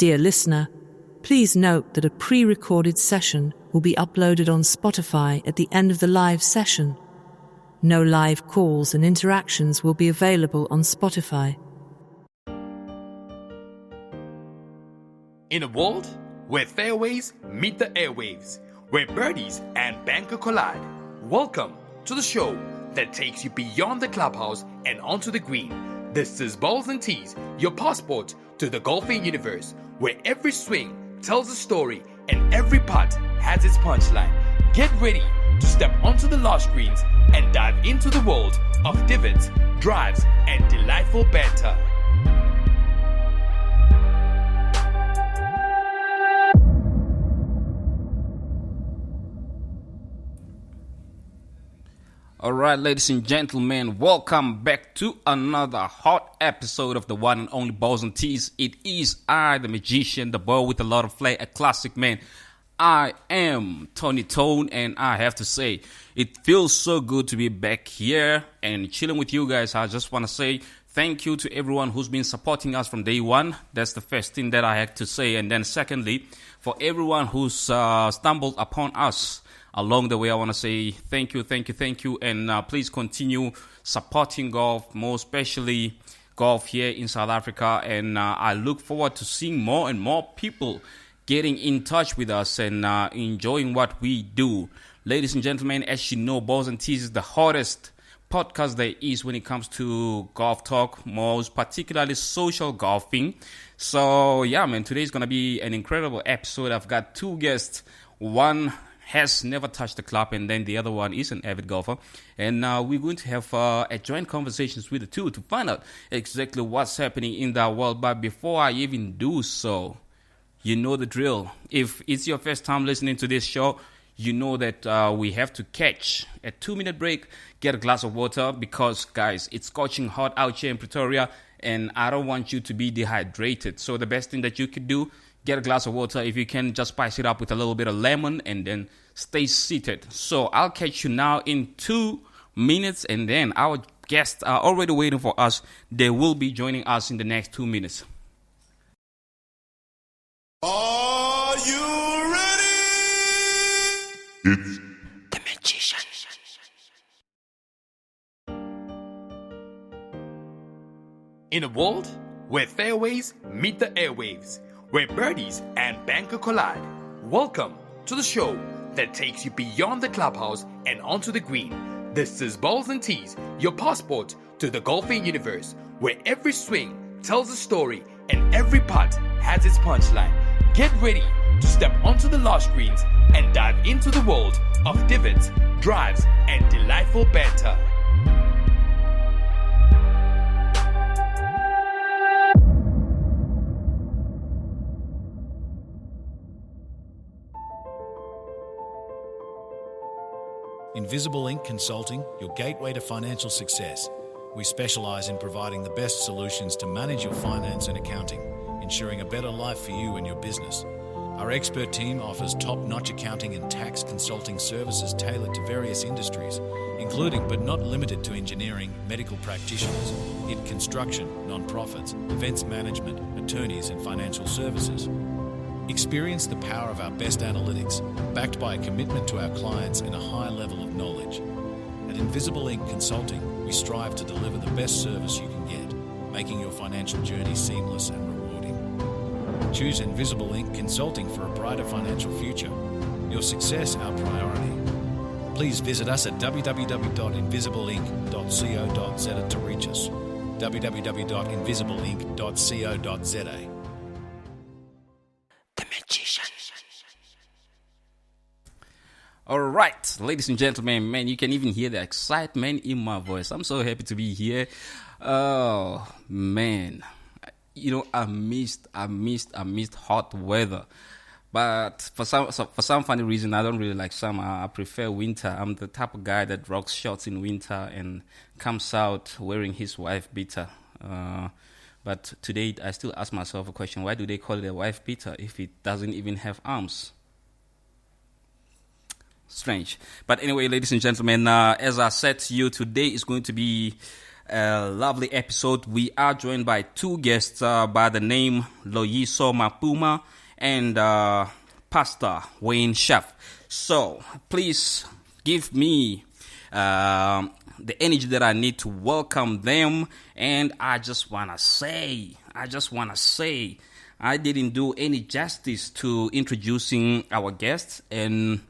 Dear listener, please note that a pre-recorded session will be uploaded on Spotify at the end of the live session. No live calls and interactions will be available on Spotify. In a world where fairways meet the airwaves, where birdies and banker collide, welcome to the show that takes you beyond the clubhouse and onto the green. This is Balls and Tees, your passport to the golfing universe, where every swing tells a story and every putt has its punchline. Get ready to step onto the lush greens and dive into the world of divots, drives, and delightful banter. All right, ladies and gentlemen, welcome back to another hot episode of the one and only Balls and Tees. It is I, the magician, the boy with a lot of flair, a classic man. I am Tony Tone, and I have to say, it feels so good to be back here and chilling with you guys. I just want to say thank you to everyone who's been supporting us from day one. That's the first thing that I had to say. And then secondly, for everyone who's stumbled upon us along the way, I want to say thank you. And please continue supporting golf, more especially golf here in South Africa. And I look forward to seeing more and more people getting in touch with us and enjoying what we do. Ladies and gentlemen, as you know, Balls and Tees is the hottest podcast there is when it comes to golf talk, most particularly social golfing. So yeah, man, today is going to be an incredible episode. I've got two guests. One has never touched the club, and then the other one is an avid golfer. And we're going to have a joint conversations with the two to find out exactly what's happening in that world. But before I even do so, you know the drill. If it's your first time listening to this show, you know that we have to catch a 2-minute break, get a glass of water, because, guys, it's scorching hot out here in Pretoria, and I don't want you to be dehydrated. So the best thing that you could do, get a glass of water. If you can, just spice it up with a little bit of lemon, and then stay seated. So I'll catch you now in 2 minutes, and then our guests are already waiting for us. They will be joining us in the next 2 minutes. Are you ready? It's the magician. In a world where fairways meet the airwaves, where birdies and banker collide, welcome to the show that takes you beyond the clubhouse and onto the green. This is Balls and Tees, your passport to the golfing universe, where every swing tells a story and every putt has its punchline. Get ready to step onto the lush greens and dive into the world of divots, drives, and delightful banter. Invisible Ink Consulting, your gateway to financial success. We specialize in providing the best solutions to manage your finance and accounting, ensuring a better life for you and your business. Our expert team offers top-notch accounting and tax consulting services tailored to various industries, including but not limited to engineering, medical practitioners, in construction, non-profits, events management, attorneys and financial services. Experience the power of our best analytics, backed by a commitment to our clients and a high level of knowledge. At Invisible Ink Consulting, we strive to deliver the best service you can get, making your financial journey seamless and rewarding. Choose Invisible Ink Consulting for a brighter financial future. Your success, our priority. Please visit us at www.invisibleinc.co.za to reach us. www.invisibleinc.co.za. All right, ladies and gentlemen, man, you can even hear the excitement in my voice. I'm so happy to be here. Oh, man. You know, I missed hot weather. But for some funny reason, I don't really like summer. I prefer winter. I'm the type of guy that rocks shorts in winter and comes out wearing his wife beater. But today, I still ask myself a question. Why do they call it a wife beater if it doesn't even have arms? Strange. But anyway, ladies and gentlemen, as I said to you, today is going to be a lovely episode. We are joined by two guests by the name Loyiso Mapuma and Pastor Wayne Chef. So please give me the energy that I need to welcome them. And I just want to say, I didn't do any justice to introducing our guests, and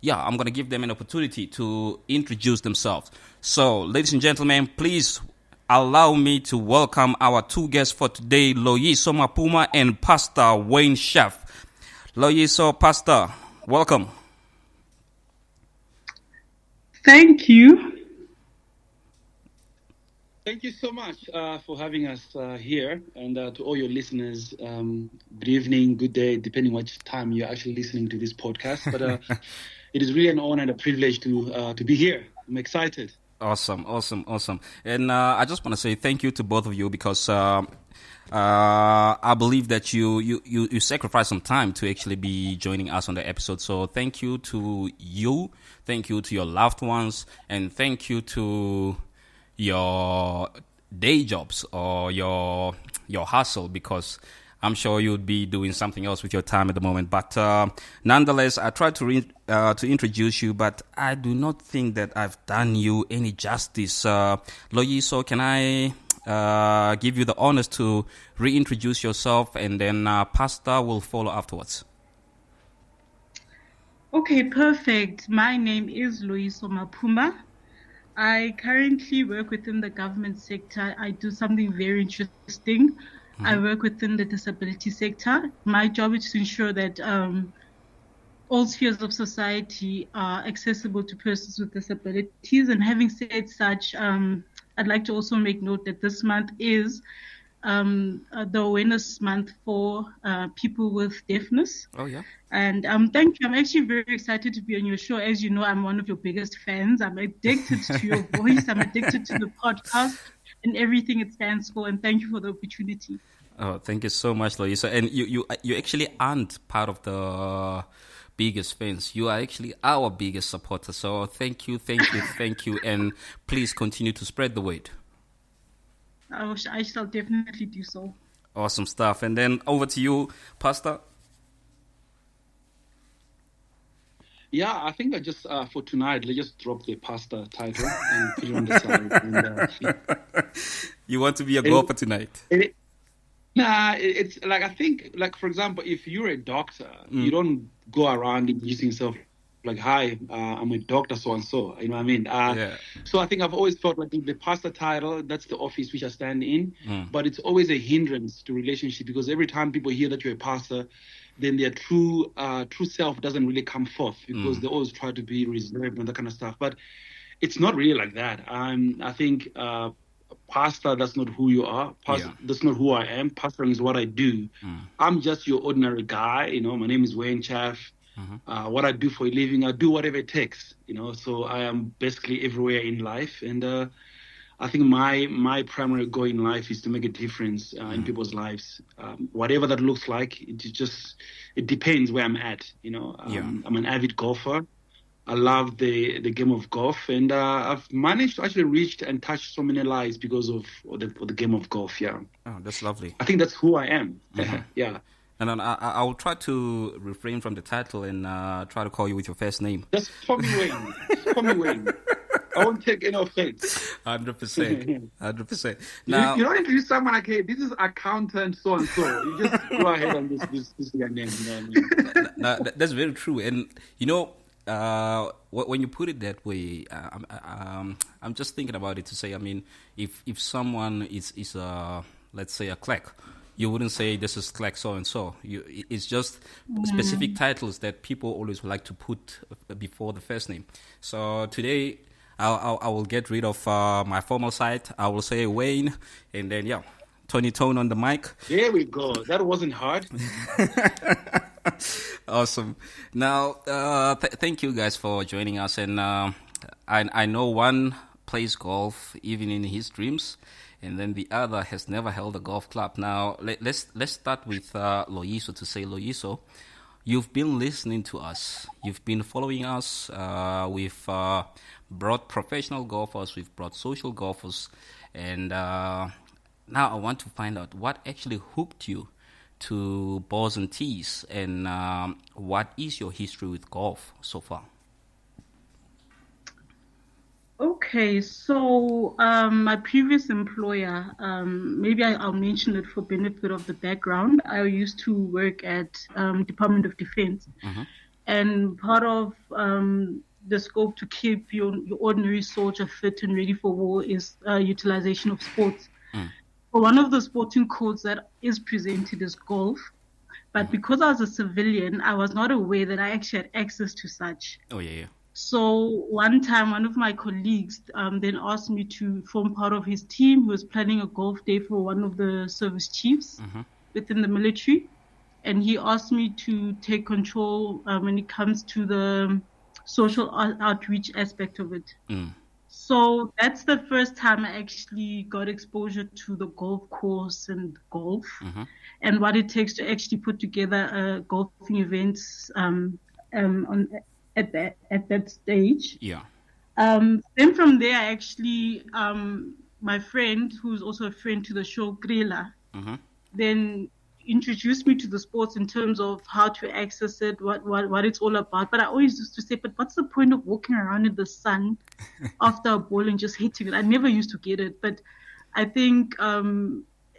yeah, I'm going to give them an opportunity to introduce themselves. So, ladies and gentlemen, please allow me to welcome our two guests for today, Loyiso Mapuma and Pastor Wayne Chef. Loyiso, Pastor, welcome. Thank you. Thank you so much for having us here, and to all your listeners, good evening, good day, depending which time you're actually listening to this podcast. But it is really an honor and a privilege to be here. I'm excited. Awesome. And I just want to say thank you to both of you because I believe that you sacrificed some time to actually be joining us on the episode. So thank you to you, thank you to your loved ones, and thank you to your day jobs or your hustle, because I'm sure you'd be doing something else with your time at the moment. But nonetheless, I tried to introduce you, but I do not think that I've done you any justice. Loyiso, can I give you the honors to reintroduce yourself, and then Pastor will follow afterwards? Okay, perfect. My name is Loyiso Mapuma. I currently work within the government sector. I do something very interesting. Mm-hmm. I work within the disability sector. My job is to ensure that all spheres of society are accessible to persons with disabilities. And having said such, I'd like to also make note that this month is the awareness month for people with deafness. Oh, yeah. And thank you. I'm actually very excited to be on your show. As you know, I'm one of your biggest fans. I'm addicted to your voice. I'm addicted to the podcast and everything it stands for. And thank you for the opportunity. Oh, thank you so much, Loyiso. And you actually aren't part of the biggest fans. You are actually our biggest supporter. So thank you. And please continue to spread the word. I shall definitely do so. Awesome stuff. And then over to you, Pastor. Yeah, I think I just, for tonight, let's just drop the pastor title and put it on the side. You want to be a golfer tonight? It's like, I think, like, for example, if you're a doctor, you don't go around introducing yourself like, hi, I'm a doctor so-and-so, you know what I mean? Yeah. So I think I've always felt like the pastor title, that's the office which I stand in, but it's always a hindrance to relationship, because every time people hear that you're a pastor, then their true self doesn't really come forth, because they always try to be reserved and that kind of stuff. But it's not really like that. I think pastor, that's not who you are. Pastor, that's not who I am. Pastoring is what I do. I'm just your ordinary guy. You know, my name is Wayne Chef. What I do for a living, I do whatever it takes. You know, so I am basically everywhere in life, and I think my primary goal in life is to make a difference in people's lives. Whatever that looks like, it depends where I'm at. You know, I'm an avid golfer. I love the game of golf, and I've managed to actually reach and touch so many lives because of the game of golf. Yeah. Oh, that's lovely. I think that's who I am. Yeah. And then I will try to refrain from the title and try to call you with your first name. Just call me Wayne. Call me Wayne. I won't take any offense. 100%. Now, you don't introduce someone like, hey, this is accountant so and so. You just go ahead and this is your name. You know what I mean? No, that's very true. And you know, when you put it that way, I'm just thinking about it to say, I mean, if someone is let's say a clerk, you wouldn't say this is clerk so and so. It's just specific titles that people always like to put before the first name. So today, I will get rid of my formal side. I will say Wayne, and then Tony Tone on the mic. There we go. That wasn't hard. Awesome. Now, thank you guys for joining us. And I know one plays golf even in his dreams, and then the other has never held a golf club. Now, let's start with Loyiso to say, Loyiso, you've been listening to us. You've been following us. We've brought professional golfers. We've brought social golfers. And now I want to find out what actually hooked you to balls and tees, and what is your history with golf so far? Okay, so my previous employer, maybe I'll mention it for benefit of the background. I used to work at Department of Defense, and part of the scope to keep your ordinary soldier fit and ready for war is utilization of sports. So one of the sporting codes that is presented is golf, but because I was a civilian, I was not aware that I actually had access to such. Oh, yeah. So one time, one of my colleagues then asked me to form part of his team. He was planning a golf day for one of the service chiefs within the military. And he asked me to take control when it comes to the social outreach aspect of it. So that's the first time I actually got exposure to the golf course and golf and what it takes to actually put together golfing events at that stage. Yeah. Then from there, I actually, my friend, who's also a friend to the show, Grela, then introduced me to the sports in terms of how to access it, what it's all about. But I always used to say, but what's the point of walking around in the sun after a ball and just hitting it? I never used to get it. But I think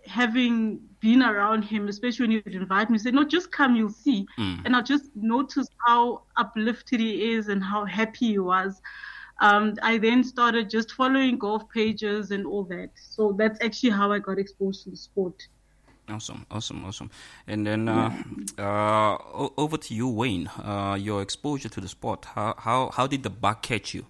having been around him, especially when he would invite me, say, no, just come, you'll see. And I just noticed how uplifted he is and how happy he was. I then started just following golf pages and all that. So that's actually how I got exposed to the sport. Awesome. And then over to you, Wayne. Your exposure to the sport. How did the bug catch you?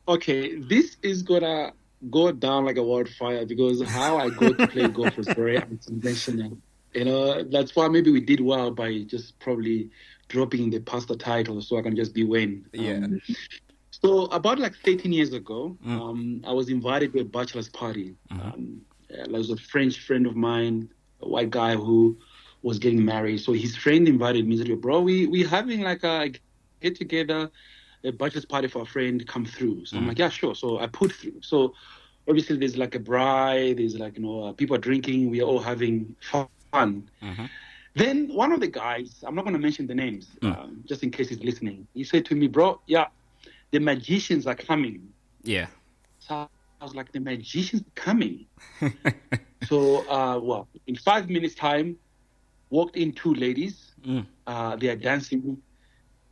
Okay, this is gonna go down like a wildfire because how I got to play golf was very unconventional. You know, that's why maybe we did well by just probably dropping the pastor title so I can just be Wayne. So about like 13 years ago, I was invited to a bachelor's party. There was a French friend of mine, a white guy who was getting married. So his friend invited me. He said, bro, we're having like a get together, a bachelor's party for a friend, come through. So I'm like, yeah, sure. So I put through. So obviously there's like a bride, there's like, people are drinking, we are all having fun. Then one of the guys, I'm not going to mention the names, just in case he's listening. He said to me, bro, the magicians are coming. Yeah. So I was like, the magicians are coming. So, in 5 minutes time, walked in two ladies. They are dancing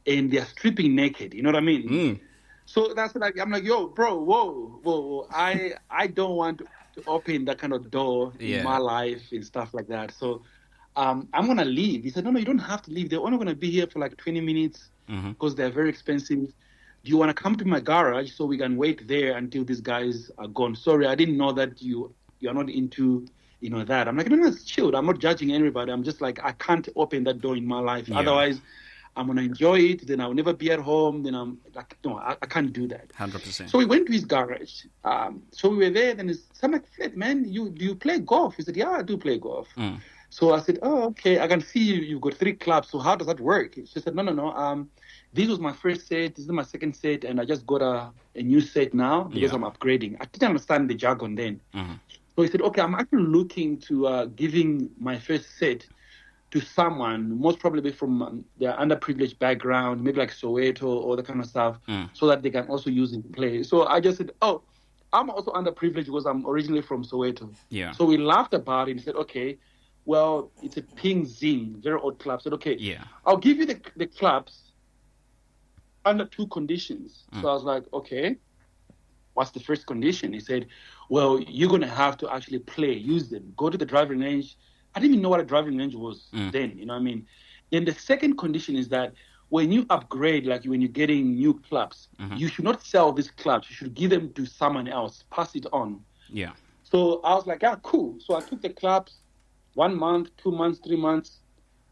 and they are stripping naked. You know what I mean? So that's like, I'm like, yo, bro, whoa. I don't want to open that kind of door in my life and stuff like that. So I'm going to leave. He said, no, you don't have to leave. They're only going to be here for like 20 minutes because they're very expensive. Do you want to come to my garage so we can wait there until these guys are gone? Sorry, I didn't know that you're not into, that. I'm like, no, it's chilled. I'm not judging anybody. I'm just like, I can't open that door in my life. Yeah. Otherwise, I'm going to enjoy it. Then I'll never be at home. Then I'm like, no, I can't do that. 100%. So we went to his garage. So we were there. Then I'm like, Fred, man, do you play golf? He said, yeah, I do play golf. So I said, oh, okay. I can see you've got 3 clubs. So how does that work? She said, no. This was my first set. This is my second set. And I just got a new set now because I'm upgrading. I didn't understand the jargon then. So he said, okay, I'm actually looking to giving my first set to someone, most probably from their underprivileged background, maybe like Soweto or that kind of stuff, so that they can also use it to play. So I just said, oh, I'm also underprivileged because I'm originally from Soweto. Yeah. So we laughed about it and said, okay, well, it's a ping zing, very old club. I said, okay, I'll give you the clubs under 2 conditions. So I was like, okay, what's the first condition? He said, well, you're going to have to actually use them. Go to the driving range. I didn't even know what a driving range was then, you know what I mean? Then the second condition is that when you upgrade, like when you're getting new clubs, you should not sell these clubs. You should give them to someone else, pass it on. Yeah. So I was like, yeah, cool. So I took the clubs 1 month, 2 months, 3 months,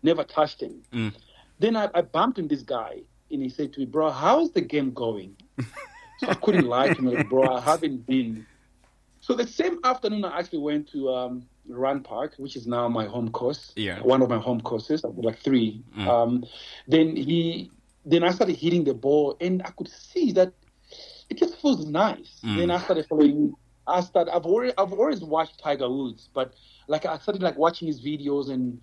never touched them. Then I bumped into this guy. And he said to me, bro, how's the game going? So I couldn't lie to him, like, bro, I haven't been. So the same afternoon, I actually went to Run Park, which is now my home course. Yeah. One of my home courses. I did like 3. Then I started hitting the ball, and I could see that it just feels nice. Then I started following. I've always watched Tiger Woods, but like I started like watching his videos, and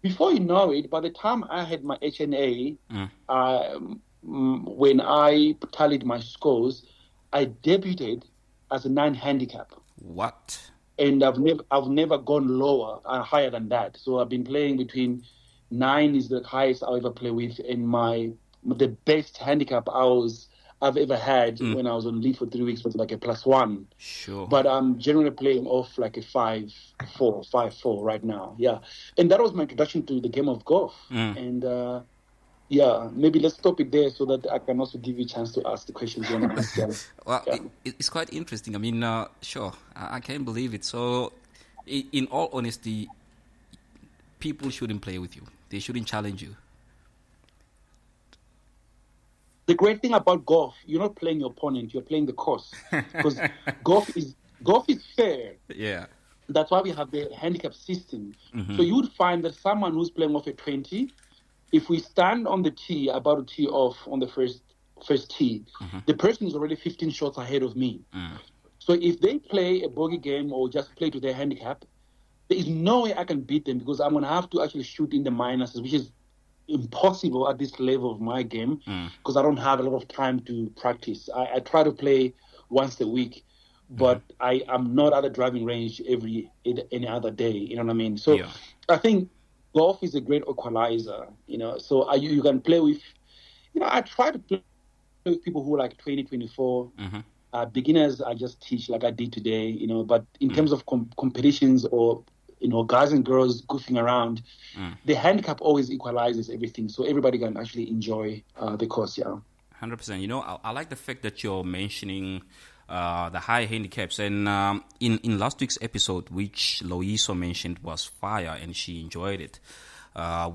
before you know it, by the time I had my HNA, when I tallied my scores, I debuted as a 9 handicap. What? And I've never gone lower, higher than that. So I've been playing between 9 is the highest I'll ever play with, and the best handicap I've ever had when I was on leave for 3 weeks was like a +1. Sure. But I'm generally playing off like a 5-4 right now. Yeah. And that was my introduction to the game of golf. And maybe let's stop it there so that I can also give you a chance to ask the questions you want to ask. Well, it's quite interesting. I mean, sure, I can't believe it. So, in all honesty, people shouldn't play with you. They shouldn't challenge you. The great thing about golf, you're not playing your opponent, you're playing the course. Because golf is fair. Yeah. That's why we have the handicap system. So you would find that someone who's playing off a 20, if we stand on the tee, about to tee off on the first tee, the person is already 15 shots ahead of me. So if they play a bogey game or just play to their handicap, there is no way I can beat them because I'm going to have to actually shoot in the minuses, which is impossible at this level of my game because I don't have a lot of time to practice. I try to play once a week, but I'm not at the driving range any other day. You know what I mean? So I think golf is a great equalizer. So you can play with. I try to play with people who are like 20, 24. Beginners, I just teach like I did today. But in terms of competitions or guys and girls goofing around, the handicap always equalizes everything, so everybody can actually enjoy the course. 100%. I like the fact that you're mentioning the high handicaps, and in last week's episode, which Loiso mentioned was fire, and she enjoyed it.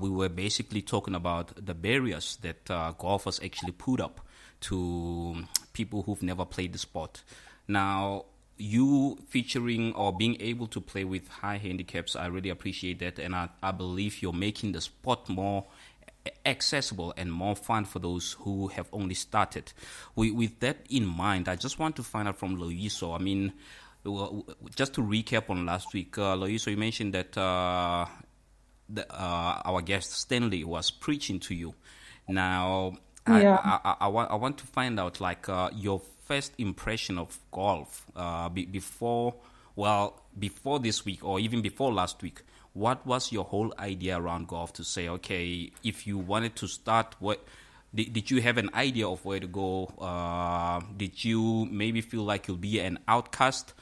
We were basically talking about the barriers that golfers actually put up to people who've never played the sport. Now, you featuring or being able to play with high handicaps, I really appreciate that, and I believe you're making the sport more accessible and more fun for those who have only started. With that in mind, I just want to find out from Loiso. I mean, just to recap on last week, Loiso, you mentioned that our guest Stanley was preaching to you. Now, I want to find out like your first impression of golf before this week or even before last week. What was your whole idea around golf to say, okay, if you wanted to start, what did you have an idea of where to go? Did you maybe feel like you'll be an outcast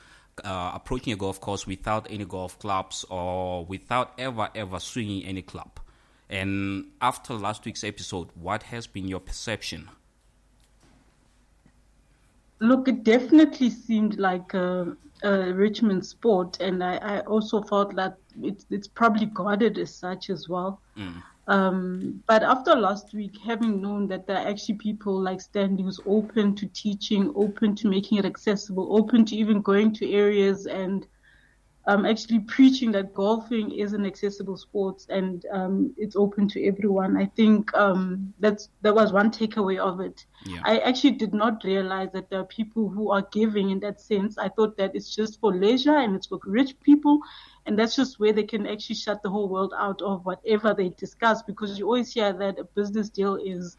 approaching a golf course without any golf clubs or without ever swinging any club? And after last week's episode, what has been your perception? Look, it definitely seemed like a Richmond sport, and I also thought that it's probably guarded as such as well. But after last week, having known that there are actually people like Stanley who's open to teaching, open to making it accessible, open to even going to areas and actually preaching that golfing is an accessible sport and it's open to everyone. I think that was one takeaway of it. Yeah. I actually did not realize that there are people who are giving in that sense. I thought that it's just for leisure and it's for rich people, and that's just where they can actually shut the whole world out of whatever they discuss, because you always hear that a business deal is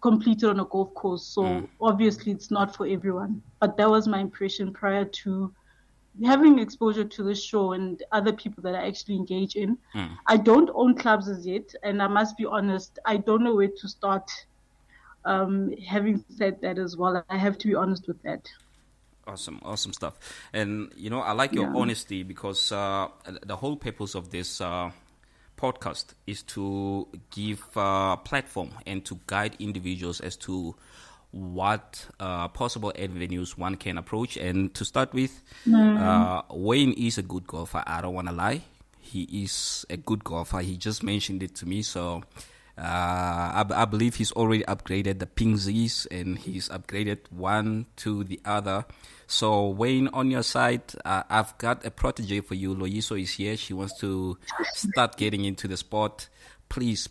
completed on a golf course. So obviously it's not for everyone. But that was my impression prior to having exposure to the show and other people that I actually engage in. I don't own clubs as yet, and I must be honest, I don't know where to start. Having said that as well, I have to be honest with that. Awesome stuff. And I like your honesty, because the whole purpose of this podcast is to give platform and to guide individuals as to what possible avenues one can approach. And to start with, Wayne is a good golfer. I don't want to lie. He is a good golfer. He just mentioned it to me. So I believe he's already upgraded the pingsies and he's upgraded one to the other. So Wayne, on your side, I've got a protege for you. Loiso is here. She wants to start getting into the sport. Please,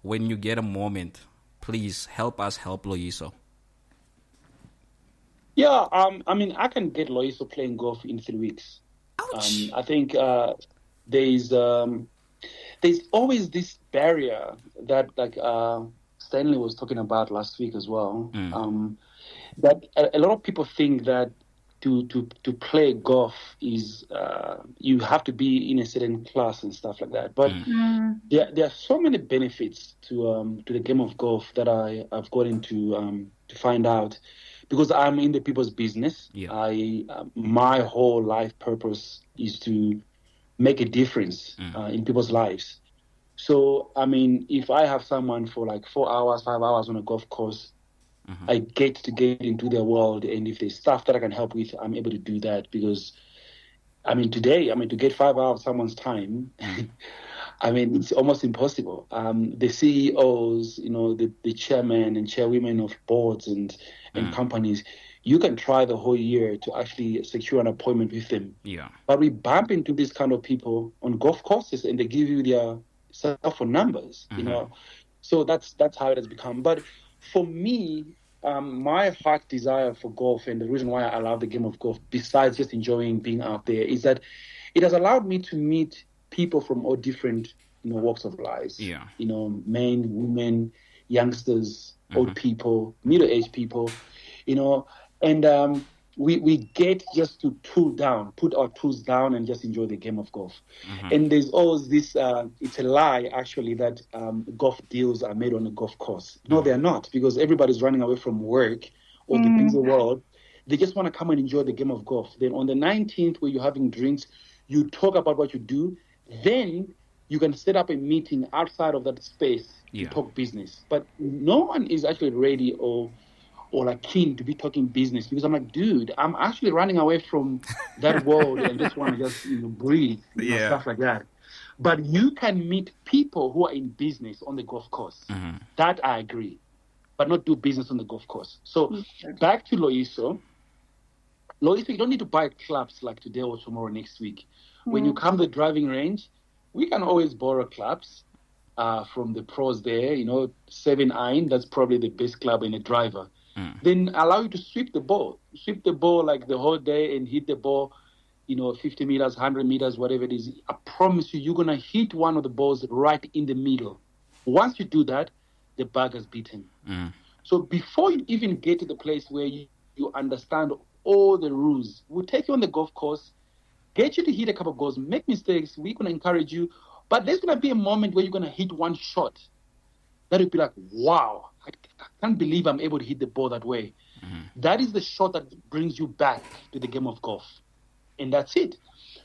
when you get a moment, please help us help Loiso. Yeah, I mean, I can get Loiso playing golf in 3 weeks. Ouch. I think there's there's always this barrier that like Stanley was talking about last week as well. That a lot of people think that to play golf is you have to be in a certain class and stuff like that. But there are so many benefits to the game of golf that I've gotten to find out because I'm in the people's business. Yeah. My whole life purpose is to make a difference in people's lives. So, I mean, if I have someone for like 4 hours, 5 hours on a golf course, I get to get into their world. And if there's stuff that I can help with, I'm able to do that because, I mean, today, to get 5 hours of someone's time, I mean, it's almost impossible. The CEOs, the chairmen and chairwomen of boards and companies, you can try the whole year to actually secure an appointment with them. Yeah. But we bump into these kind of people on golf courses and they give you their cell phone numbers, So that's how it has become. But for me, my heart desire for golf and the reason why I love the game of golf, besides just enjoying being out there, is that it has allowed me to meet people from all different walks of life. Yeah. Men, women, youngsters, old people, middle-aged people, and we get just to put our tools down and just enjoy the game of golf. And there's always this, it's a lie actually that golf deals are made on a golf course. No, they're not, because everybody's running away from work or the busy world. They just want to come and enjoy the game of golf. Then on the 19th, where you're having drinks, you talk about what you do. Then you can set up a meeting outside of that space to talk business. But no one is actually ready or like keen to be talking business because I'm like, dude, I'm actually running away from that world and just want to just breathe, stuff like that. But you can meet people who are in business on the golf course. That I agree, but not do business on the golf course. So back to Loiso. Loiso, you don't need to buy clubs like today or tomorrow next week. When you come to the driving range, we can always borrow clubs from the pros there. 7 iron, that's probably the best club in a driver. Then allow you to sweep the ball like the whole day and hit the ball, 50 meters, 100 meters, whatever it is. I promise you're going to hit one of the balls right in the middle. Once you do that, the bag is beaten. So before you even get to the place where you understand all the rules, we'll take you on the golf course, get you to hit a couple of balls, make mistakes. We're going to encourage you. But there's going to be a moment where you're going to hit one shot that will be like, wow, I can't believe I'm able to hit the ball that way. That is the shot that brings you back to the game of golf. And that's it.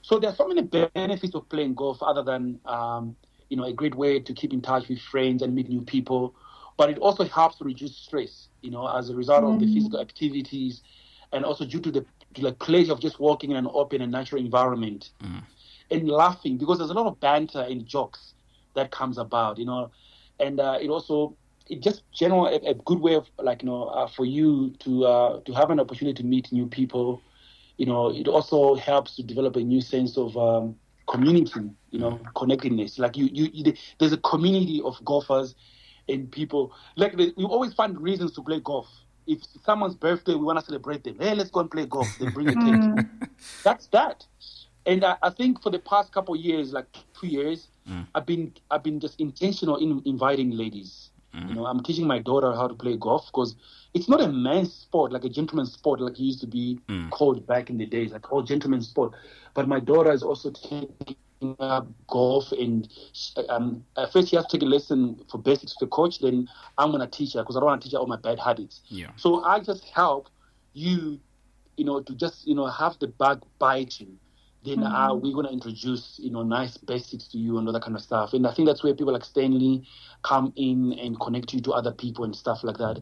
So there are so many benefits of playing golf other than, a great way to keep in touch with friends and meet new people. But it also helps to reduce stress, as a result of the physical activities and also due to the pleasure of just walking in an open and natural environment and laughing, because there's a lot of banter and jokes that comes about, and it just general a good way of for you to have an opportunity to meet new people. It also helps to develop a new sense of community, connectedness. Like there's a community of golfers and people. Like you always find reasons to play golf. If someone's birthday, we want to celebrate them. Hey, let's go and play golf. They bring a cake. That's that. And I think for the past couple of years, like 2 years, I've been just intentional in inviting ladies. I'm teaching my daughter how to play golf because it's not a man's sport, like a gentleman's sport, like it used to be called back in the days, like all gentleman's sport. But my daughter is also taking up golf, and first she has to take a lesson for basics with the coach. Then I'm gonna teach her because I don't want to teach her all my bad habits. Yeah. So I just help you, to just have the bug biting. Then we're going to introduce, nice basics to you and all that kind of stuff. And I think that's where people like Stanley come in and connect you to other people and stuff like that.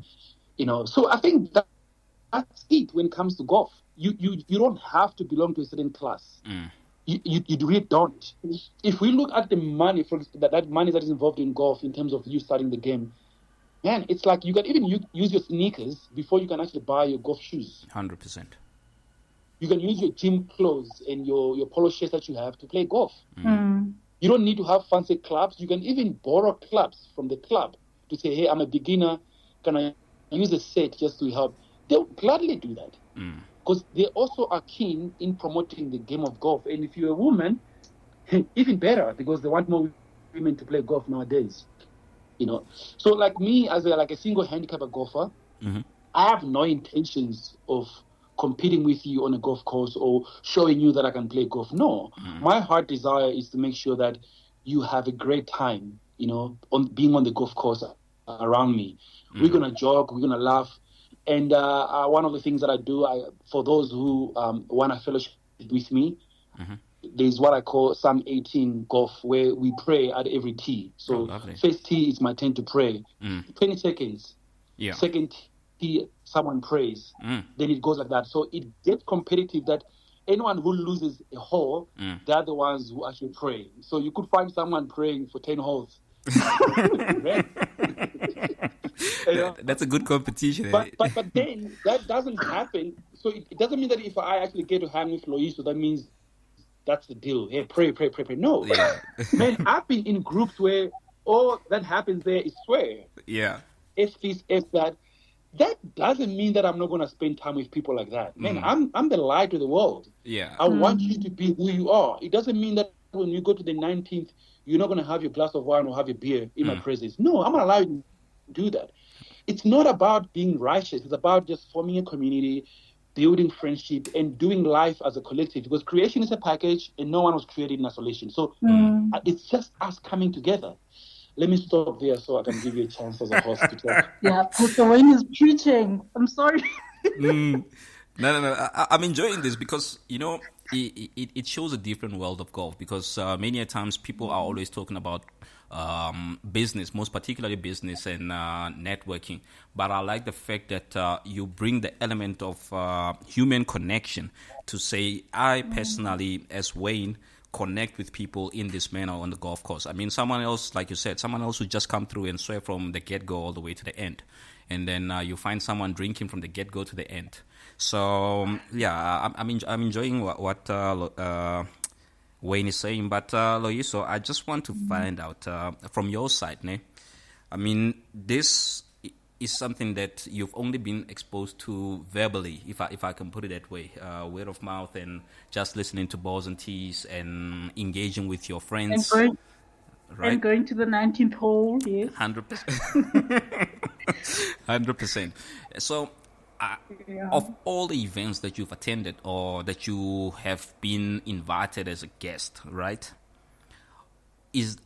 So I think that's it when it comes to golf. You don't have to belong to a certain class. You really don't. If we look at the money, that money that is involved in golf in terms of you starting the game, man, it's like you can even use your sneakers before you can actually buy your golf shoes. 100%. You can use your gym clothes and your polo shirts that you have to play golf. You don't need to have fancy clubs. You can even borrow clubs from the club to say, hey, I'm a beginner. Can I use a set just to help they'll gladly do that. Because they also are keen in promoting the game of golf. And if you're a woman, even better, because they want more women to play golf nowadays. So like me, as a single handicapper golfer, I have no intentions of competing with you on a golf course or showing you that I can play golf. No, my heart desire is to make sure that you have a great time, on being on the golf course around me. We're gonna jog, we're gonna laugh, and one of the things that I do, for those who want a fellowship with me, there's what I call Psalm 18 golf, where we pray at every tee. So first tee is my turn to pray. 20 seconds. Yeah. Second tee, someone prays. Then it goes like that. So it gets competitive that anyone who loses a hole, they're the ones who actually pray. So you could find someone praying for 10 holes. That's a good competition. But then that doesn't happen. So it doesn't mean that if I actually get to hang with Loiso, that means that's the deal. Hey, pray. No. Yeah. Man, I've been in groups where all that happens there is swear. Yeah. F this, F that. That doesn't mean that I'm not going to spend time with people like that. Man, I'm the light of the world. Yeah. I want you to be who you are. It doesn't mean that when you go to the 19th, you're not going to have your glass of wine or have your beer in my presence. No, I'm going to allow you to do that. It's not about being righteous. It's about just forming a community, building friendship, and doing life as a collective. Because creation is a package, and no one was created in isolation. So it's just us coming together. Let me stop there so I can give you a chance as a host to talk. Yeah, Pastor Wayne is preaching. I'm sorry. No. I'm enjoying this because, it shows a different world of golf because many a times people are always talking about business, most particularly business and networking. But I like the fact that you bring the element of human connection to say, I personally, as Wayne, connect with people in this manner on the golf course. I mean, someone else, like you said, someone else would just come through and swear from the get-go all the way to the end. And then you find someone drinking from the get-go to the end. So, yeah, I'm enjoying what Wayne is saying. But, Loiso, I just want to find out from your side, I mean, this is something that you've only been exposed to verbally, if I can put it that way, word of mouth and just listening to balls and tees and engaging with your friends. And going to the 19th hole, yes. 100%. 100%. So, of all the events that you've attended or that you have been invited as a guest, right?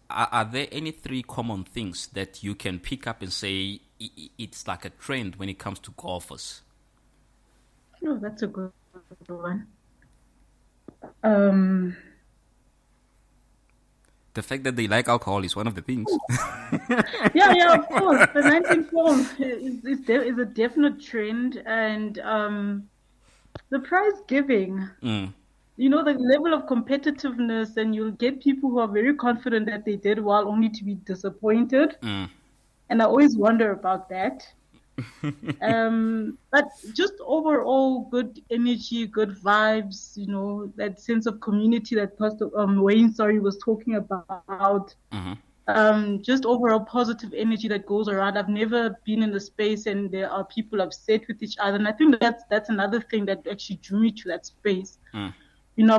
Are there any three common things that you can pick up and say it's like a trend when it comes to golfers? Oh, that's a good one. The fact that they like alcohol is one of the things. Yeah, of course. The 19th hole is a definite trend, and the prize giving. The level of competitiveness, and you'll get people who are very confident that they did well only to be disappointed. And I always wonder about that. But just overall good energy, good vibes, that sense of community that Pastor Wayne, was talking about. Just overall positive energy that goes around. I've never been in a space and there are people upset with each other. And I think that's another thing that actually drew me to that space. I'm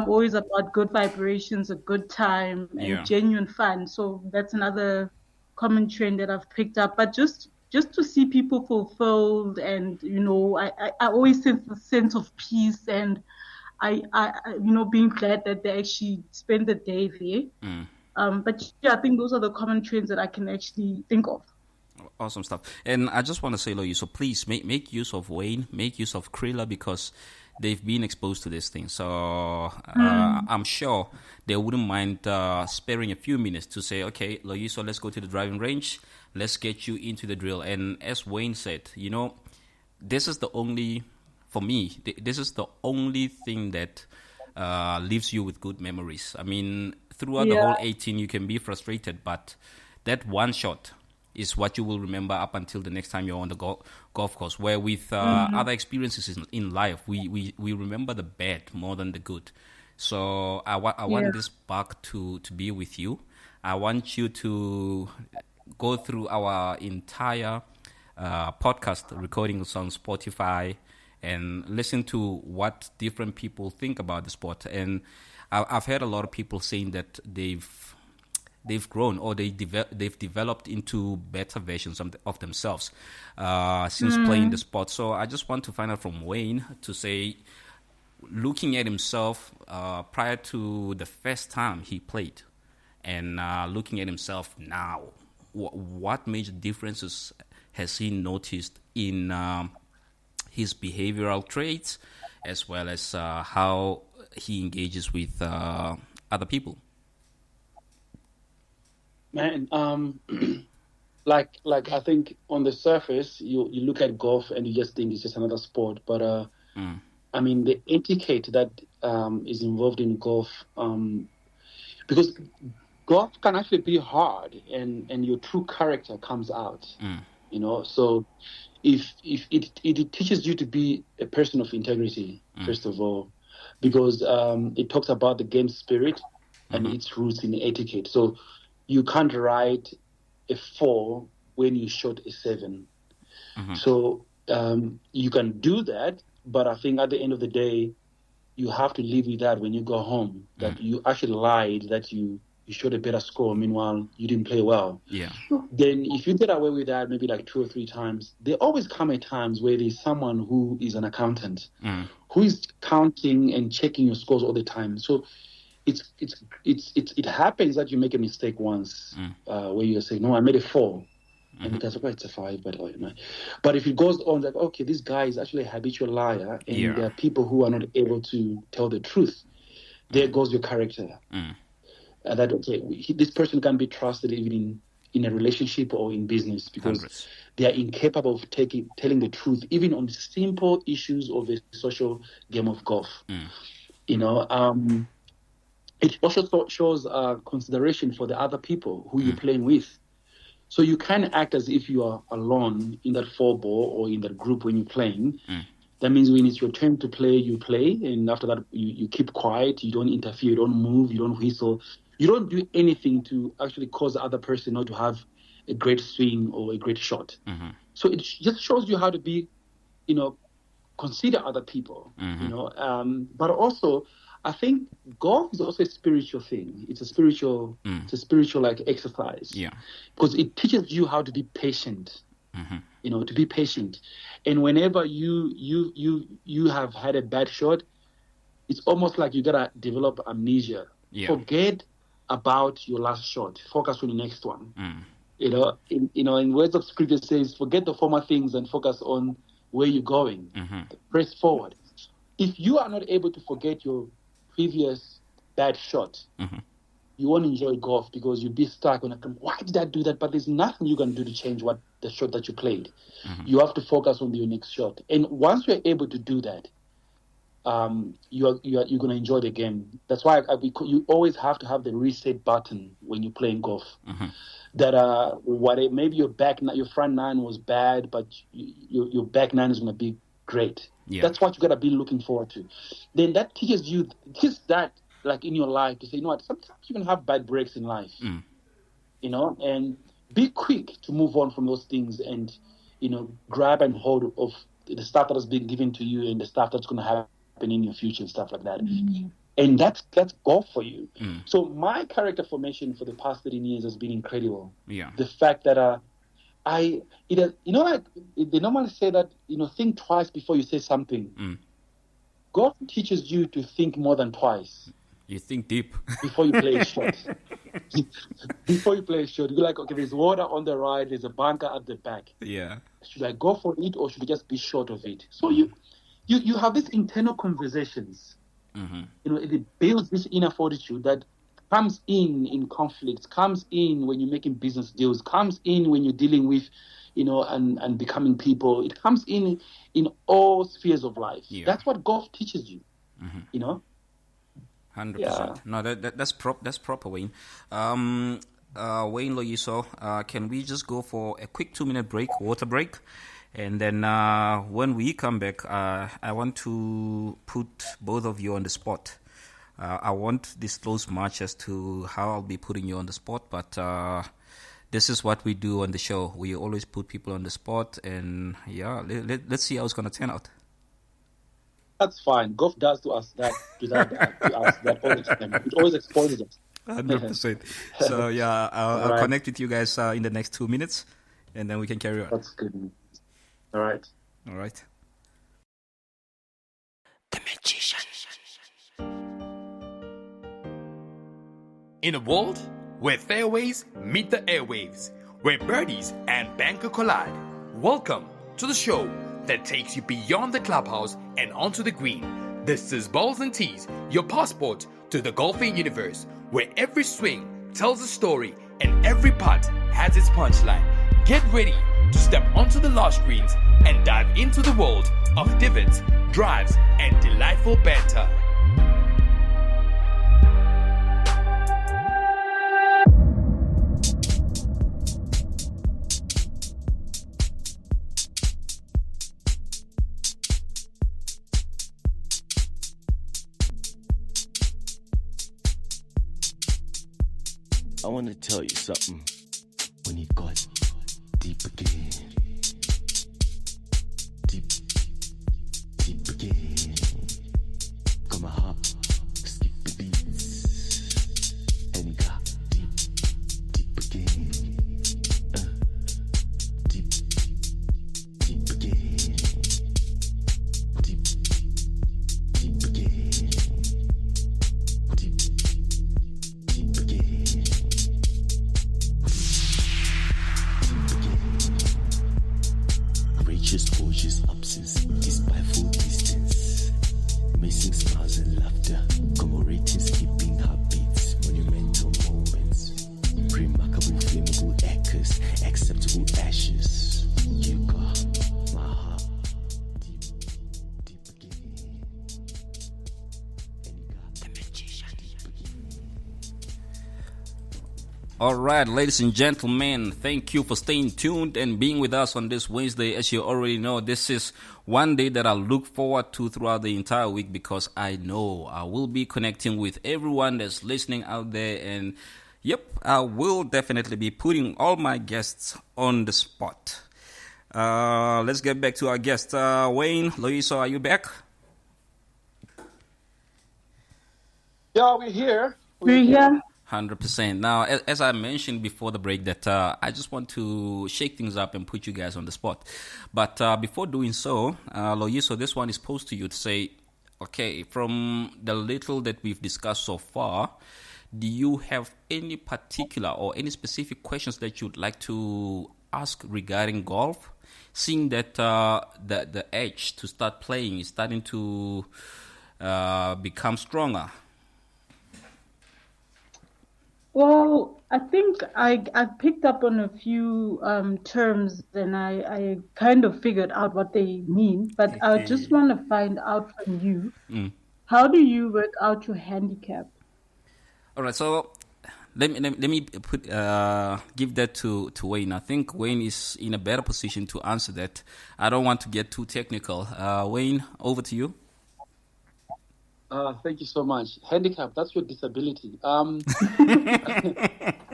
always about good vibrations, a good time, and genuine fun. So that's another common trend that I've picked up. But just to see people fulfilled, and I always sense a sense of peace, and I being glad that they actually spend the day there. But I think those are the common trends that I can actually think of. Awesome stuff. And I just want to say, Loyi, so please make use of Wayne, make use of Krilla, because they've been exposed to this thing. So I'm sure they wouldn't mind sparing a few minutes to say, okay, Loyi, so let's go to the driving range. Let's get you into the drill. And as Wayne said, this is the only, for me, this is the only thing that leaves you with good memories. I mean, throughout the whole 18, you can be frustrated, but that one shot is what you will remember up until the next time you're on the golf course. Where with other experiences in life, we remember the bad more than the good. So I want this bug to be with you. I want you to go through our entire podcast recordings on Spotify, and listen to what different people think about the sport. And I've heard a lot of people saying that they've grown, or they've developed into better versions of themselves since playing the sport. So I just want to find out from Wayne to say, looking at himself prior to the first time he played, and looking at himself now, what major differences has he noticed in his behavioral traits, as well as how he engages with other people? Man, like I think on the surface you look at golf and you just think it's just another sport, but I mean the etiquette that is involved in golf, because golf can actually be hard, and your true character comes out. You know, so if it teaches you to be a person of integrity, first of all, because it talks about the game spirit and its roots in etiquette. So you can't write a 4 when you shot a 7. So you can do that, but I think at the end of the day, you have to live with that when you go home, that you actually lied, that you shot a better score, meanwhile you didn't play well. Yeah. Then if you get away with that maybe like 2 or 3 times, there always come at times where there's someone who is an accountant, who is counting and checking your scores all the time. So it happens that you make a mistake once, where you say, no, I made a 4. And the guy's like, oh, it's a 5, but but if it goes on, like, okay, this guy is actually a habitual liar, and there are people who are not able to tell the truth. There goes your character. That, okay, this person can be trusted even in a relationship or in business, because they are incapable of telling the truth, even on simple issues of a social game of golf. You know, it also shows consideration for the other people who you're playing with. So you can act as if you are alone in that 4-ball or in that group when you're playing. That means when it's your turn to play, you play. And after that, you keep quiet. You don't interfere. You don't move. You don't whistle. You don't do anything to actually cause the other person not to have a great swing or a great shot. So it just shows you how to be, you know, consider other people, you know. But also, I think golf is also a spiritual thing. It's a spiritual like exercise. Yeah. Because it teaches you how to be patient. You know, to be patient. And whenever you have had a bad shot, it's almost like you gotta develop amnesia. Forget about your last shot. Focus on the next one. You know, in words of scripture says, forget the former things and focus on where you're going. Press forward. If you are not able to forget your previous bad shot, you won't enjoy golf, because you'll be stuck on, why did I do that? But there's nothing you can do to change what the shot that you played. You have to focus on your next shot. And once you're able to do that, you're going to enjoy the game. That's why you always have to have the reset button when you're playing golf. That maybe your front 9 was bad, but your back 9 is going to be great. That's what you got to be looking forward to. Then that teaches you just that, like in your life, to say, you know what, sometimes you can have bad breaks in life, you know, and be quick to move on from those things, and, you know, grab and hold of the stuff that has been given to you and the stuff that's going to happen in your future and stuff like that. And that's golf for you. So my character formation for the past 13 years has been incredible. The fact that they normally say that, you know, think twice before you say something. Golf teaches you to think more than twice. You think deep before you play a shot. Before you play a shot, you're like, okay, there's water on the right, there's a bunker at the back. Should I go for it, or should I just be short of it? So you have these internal conversations. You know, it builds this inner fortitude that comes in conflicts, comes in when you're making business deals, comes in when you're dealing with, you know, and becoming people. It comes in all spheres of life. That's what golf teaches you. You know. 100%. No, that's proper, Wayne. Wayne Loyiso, can we just go for a quick 2-minute water break? And then when we come back, I want to put both of you on the spot. I won't disclose much as to how I'll be putting you on the spot, but this is what we do on the show. We always put people on the spot, and let's see how it's going to turn out. That's fine. Golf does to us that all the time. It always exposes us. 100%. So yeah, I'll Right. connect with you guys in the next 2 minutes, and then we can carry on. That's good. All right. All right. The Magician. In a world where fairways meet the airwaves, where birdies and banker collide, welcome to the show that takes you beyond the clubhouse and onto the green. This is Balls and Tees, your passport to the golfing universe, where every swing tells a story and every putt has its punchline. Get ready to step onto the last greens and dive into the world of divots, drives, and delightful banter. I want to tell you something. When you got deep again, deep again. Got my heart skip the beats, and you got deep again, deep again, deep again, deep again. Just gorgeous absence, despite full distance. Missing smiles and laughter, commemorating skipping heartbeats, monumental moments, remarkable flammable echoes, acceptable ashes. You got my heart deep again. And you got the magician deep again. All right, ladies and gentlemen, thank you for staying tuned and being with us on this Wednesday. As you already know, this is one day that I look forward to throughout the entire week because I know I will be connecting with everyone that's listening out there. And yep, I will definitely be putting all my guests on the spot. Let's get back to our guest. Wayne, Loiso, are you back? Yeah, we're here. We're here. 100%. Now, as I mentioned before the break, that I just want to shake things up and put you guys on the spot. But before doing so, Loyiso, this one is posed to you to say, okay, from the little that we've discussed so far, do you have any particular or any specific questions that you'd like to ask regarding golf? Seeing that the edge to start playing is starting to become stronger. Well, I think I picked up on a few terms and I kind of figured out what they mean, but I just want to find out from you, how do you work out your handicap? All right, so let me put give that to Wayne. I think Wayne is in a better position to answer that. I don't want to get too technical. Wayne, over to you. Thank you so much. Handicap, that's your disability.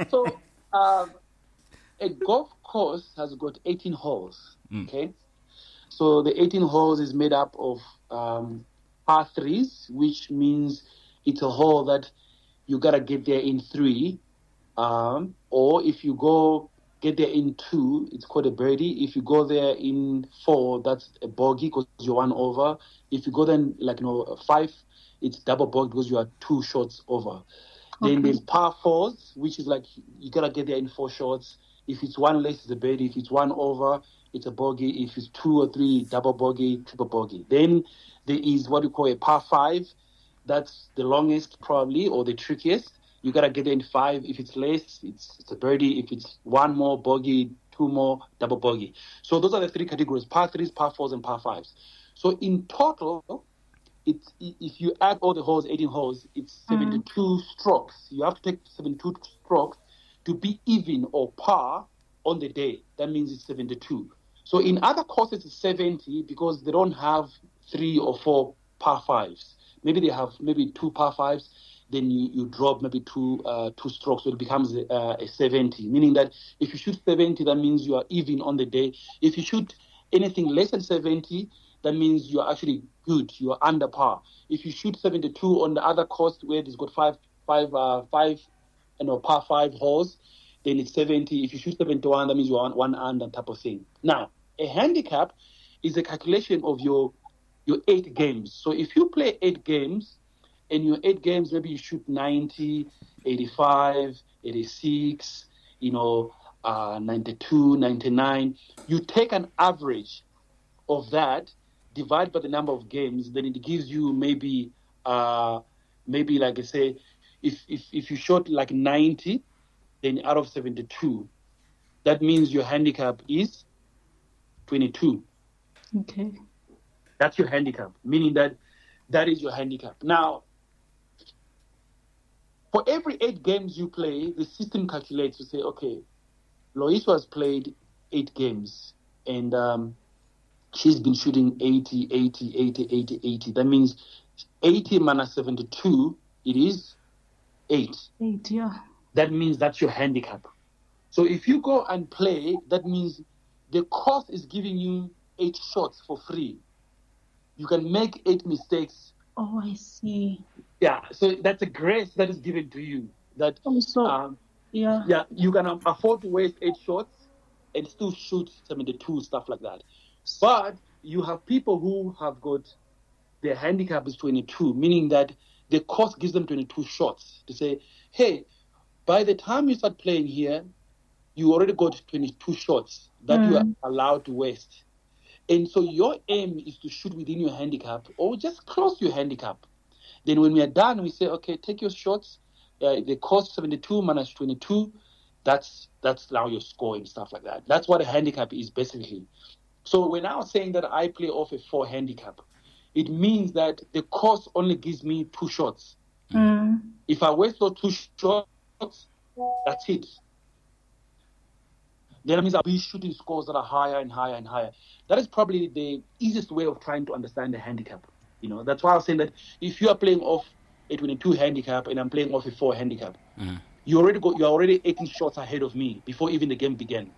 So, a golf course has got 18 holes, okay? So the 18 holes is made up of par threes, which means it's a hole that you got to get there in 3. Or if you get there in 2, it's called a birdie. If you go there in 4, that's a bogey because you're 1 over. If you go then 5, it's double bogey because you are 2 shots over. Then there's par 4s, which is like you gotta get there in 4 shots. If it's 1 less, it's a birdie. If it's 1 over, it's a bogey. If it's 2 or 3, double bogey, triple bogey. Then there is what we call a par 5. That's the longest probably or the trickiest. You gotta get there in 5. If it's less, it's a birdie. If it's 1 more bogey, 2 more double bogey. So those are the 3 categories: par 3s, par 4s, and par 5s. So in total, if you add all the holes, 18 holes, it's 72 strokes. You have to take 72 strokes to be even or par on the day. That means it's 72. So in other courses, it's 70 because they don't have 3 or 4 par 5s. Maybe they have 2 par 5s. Then you drop maybe two strokes, so it becomes a 70. Meaning that if you shoot 70, that means you are even on the day. If you shoot anything less than 70, that means you're actually good. You are under par. If you shoot 72 on the other course where it's got five, par 5 holes, then it's 70. If you shoot 71, that means you're on 1 under type of thing. Now, a handicap is a calculation of your 8 games. So if you play 8 games, and your 8 games, maybe you shoot 90, 85, 86, 92, 99. You take an average of that, divide by the number of games, then it gives you maybe like I say, if you shot like 90, then out of 72, that means your handicap is 22. Okay. That's your handicap, meaning that is your handicap. Now, for every 8 games you play, the system calculates to say, okay, Loiso has played 8 games, and she's been shooting 80, 80, 80, 80, 80. That means 80 minus 72, it is 8. 8, yeah. That means that's your handicap. So if you go and play, that means the course is giving you 8 shots for free. You can make 8 mistakes. Oh, I see. Yeah, so that's a grace that is given to you. That yeah, you can afford to waste 8 shots and still shoot 72, stuff like that. But you have people who have got their handicap is 22, meaning that the course gives them 22 shots to say, hey, by the time you start playing here, you already got 22 shots that you are allowed to waste. And so your aim is to shoot within your handicap or just close your handicap. Then when we are done, we say, okay, take your shots. They cost 72 minus 22. That's now your score and stuff like that. That's what a handicap is basically. So when I was saying that I play off a 4 handicap, it means that the course only gives me 2 shots. If I waste those 2 shots, that's it. Then that means I'll be shooting scores that are higher and higher and higher. That is probably the easiest way of trying to understand the handicap. That's why I was saying that if you are playing off a 22 handicap and I'm playing off a 4 handicap, you're already 18 shots ahead of me before even the game began.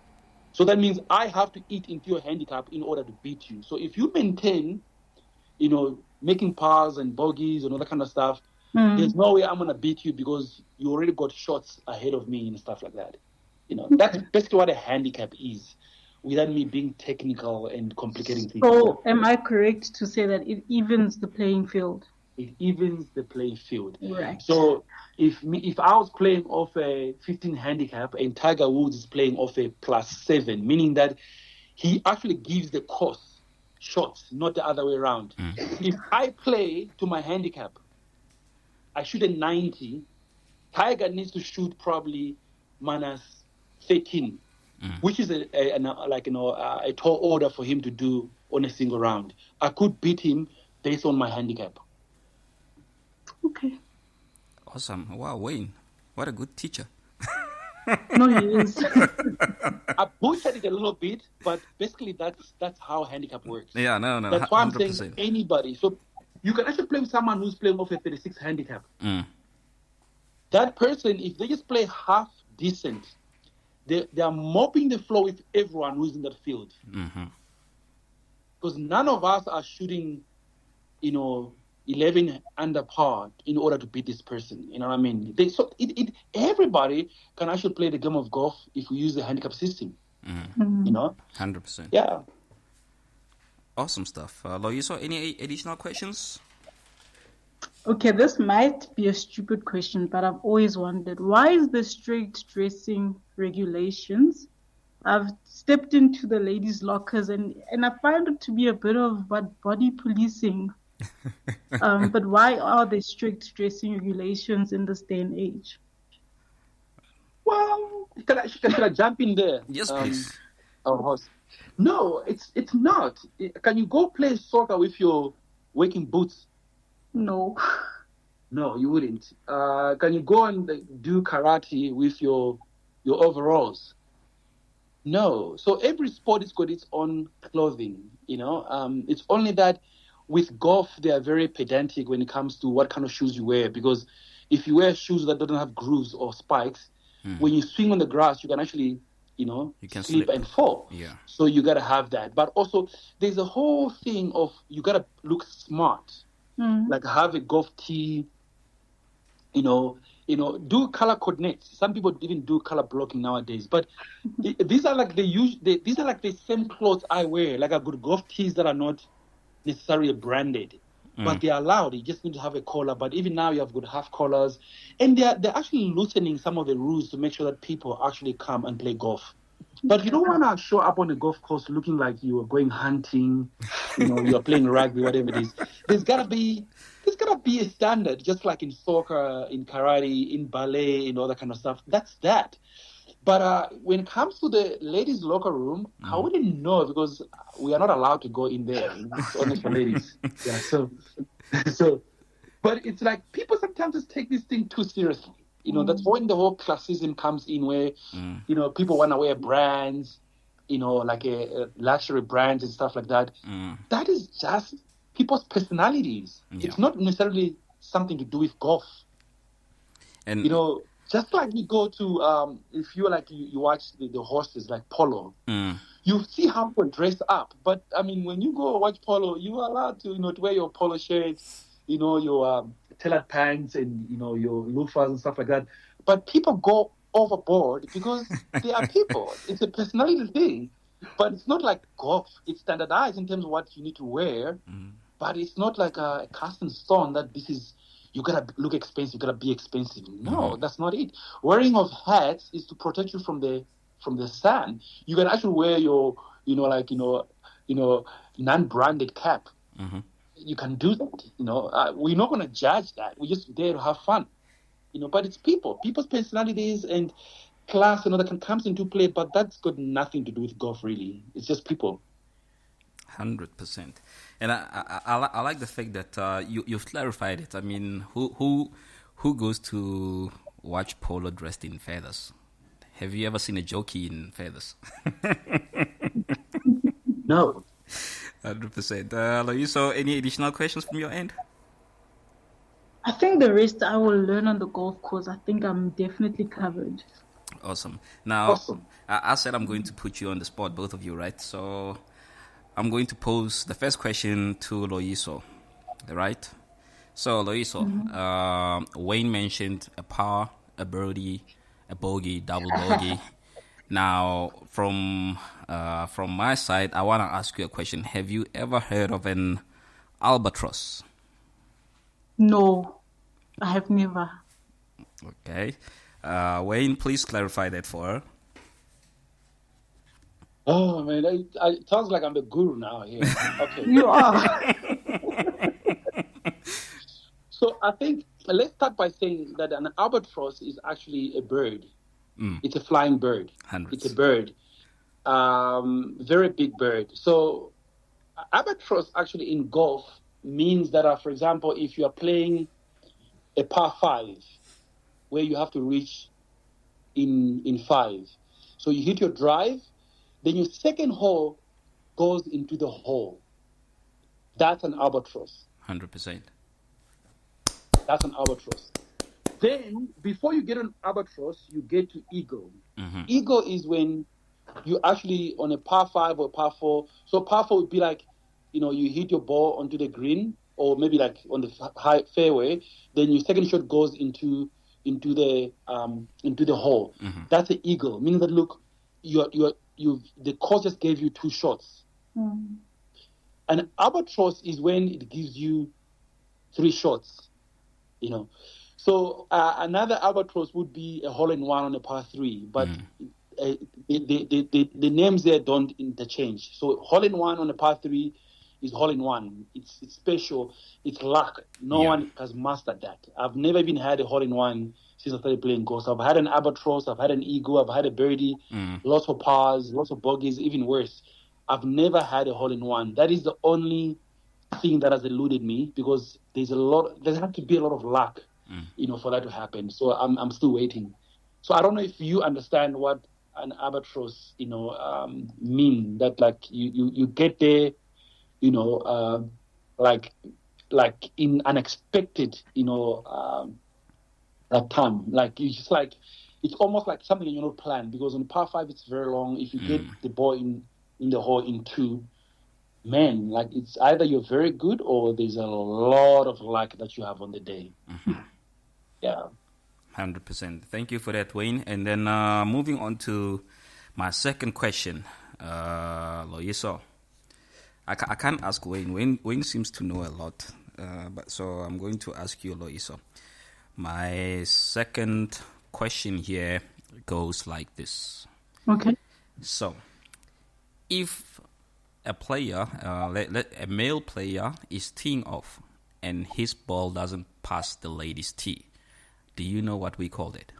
So that means I have to eat into your handicap in order to beat you. So if you maintain, making pars and bogeys and all that kind of stuff, there's no way I'm going to beat you because you already got shots ahead of me and stuff like that. That's basically what a handicap is, without me being technical and complicating things. So am I correct to say that it evens the playing field? It evens the playing field. Right. So if I was playing off a 15 handicap and Tiger Woods is playing off a +7, meaning that he actually gives the course shots, not the other way around. If I play to my handicap, I shoot a 90, Tiger needs to shoot probably minus 13, which is a tall order for him to do on a single round. I could beat him based on my handicap. Okay. Awesome. Wow, Wayne. What a good teacher. No, he is. I butchered it a little bit, but basically that's how handicap works. Yeah, no. That's why I'm 100%. saying anybody. So you can actually play with someone who's playing off a 36 handicap. That person, if they just play half decent, they are mopping the floor with everyone who's in that field. Because none of us are shooting, 11 under par in order to beat this person. You know what I mean? Everybody can actually play the game of golf if we use the handicap system. 100%. Yeah. Awesome stuff. Loiso, any additional questions? Okay, this might be a stupid question, but I've always wondered, why is the strict dressing regulations? I've stepped into the ladies' lockers and I find it to be a bit of body policing. But why are there strict dressing regulations in this day and age? Well, should I jump in there? Yes, please. Our host. No, it's not. Can you go play soccer with your working boots? No. No, you wouldn't. Can you go and do karate with your overalls? No. So every sport has got its own clothing, It's only that with golf, they are very pedantic when it comes to what kind of shoes you wear. Because if you wear shoes that don't have grooves or spikes, when you swing on the grass, you can actually You can slip slip. and fall. Yeah. So you got to have that. But also, there's a whole thing of you got to look smart, like have a golf tee, do color coordinates. Some people even do color blocking nowadays. But these are like these are like the same clothes I wear. Like I got golf tees that are not necessarily branded, but they're allowed. You just need to have a collar. But even now, you have got half collars, and they're actually loosening some of the rules to make sure that people actually come and play golf. But you don't want to show up on a golf course looking like you are going hunting, you're playing rugby, whatever it is. There's gotta be a standard, just like in soccer, in karate, in ballet, and all that kind of stuff. That's that. But when it comes to the ladies' locker room, I wouldn't know because we are not allowed to go in there. It's only for ladies. Yeah. So, but it's like people sometimes just take this thing too seriously. That's when the whole classism comes in, where people want to wear brands, like a luxury brands and stuff like that. That is just people's personalities. Yeah. It's not necessarily something to do with golf. And just like we go to, if you like, you watch the horses like polo, you see how people dress up. But I mean, when you go watch polo, you are allowed to, to wear your polo shirts, your tailored pants and, your loafers and stuff like that. But people go overboard because they are people. It's a personality thing. But it's not like golf. It's standardized in terms of what you need to wear. But it's not like a cast in stone that this is, you gotta look expensive, you gotta be expensive. No, that's not it. Wearing of hats is to protect you from the sun. You can actually wear your, non-branded cap. You can do that. We're not gonna judge that. We're just there to have fun. But it's people's personalities and class and all that comes into play. But that's got nothing to do with golf, really. It's just people. 100%. And I like the fact that you've clarified it. I mean, who goes to watch polo dressed in feathers? Have you ever seen a jockey in feathers? No. 100%. Loiso, any additional questions from your end? I think the rest I will learn on the golf course. I think I'm definitely covered. Awesome. Now, Awesome. I said I'm going to put you on the spot, both of you, right? So I'm going to pose the first question to Loiso, right? So, Loiso, Wayne mentioned a par, a birdie, a bogey, double bogey. Now, from my side, I want to ask you a question. Have you ever heard of an albatross? No, I have never. Okay. Wayne, please clarify that for her. Oh, man, it sounds like I'm the guru now here. Okay. You are. So I think, let's start by saying that an albatross is actually a bird. It's a flying bird. Hundreds. It's a bird. Very big bird. So albatross actually in golf means that, for example, if you are playing a par 5 where you have to reach in 5. So you hit your drive, then your second hole goes into the hole. That's an albatross. 100%. That's an albatross. Then, before you get an albatross, you get to eagle. Eagle is when you actually on a par 5 or par 4. So par 4 would be like, you hit your ball onto the green or maybe like on the high fairway. Then your second shot goes into the hole. That's an eagle, meaning that look, the course just gave you 2 shots. An albatross is when it gives you 3 shots. So another albatross would be a hole-in-one on a par 3, but the names there don't interchange. So hole-in-one on a par 3 is hole-in-one. It's special. It's luck. No one has mastered that. I've never even had a hole-in-one since I started playing golf. So I've had an albatross, I've had an eagle, I've had a birdie, lots of pars, lots of bogeys, even worse. I've never had a hole-in-one. That is the only thing that has eluded me because there has to be a lot of luck, for that to happen. So I'm still waiting. So I don't know if you understand what an albatross, mean. That like you get there, like in unexpected, time. Like you just like it's almost like something you not plan, because on par 5 it's very long. If you get the ball in the hole in 2, man, like it's either you're very good or there's a lot of luck that you have on the day. Yeah. 100%. Thank you for that, Wayne. And then moving on to my second question, Loyiso. I can't ask Wayne. Wayne seems to know a lot, but so I'm going to ask you, Loyiso. My second question here goes like this. Okay. So, if a player, a male player, is teeing off and his ball doesn't pass the lady's tee, do you know what we called it?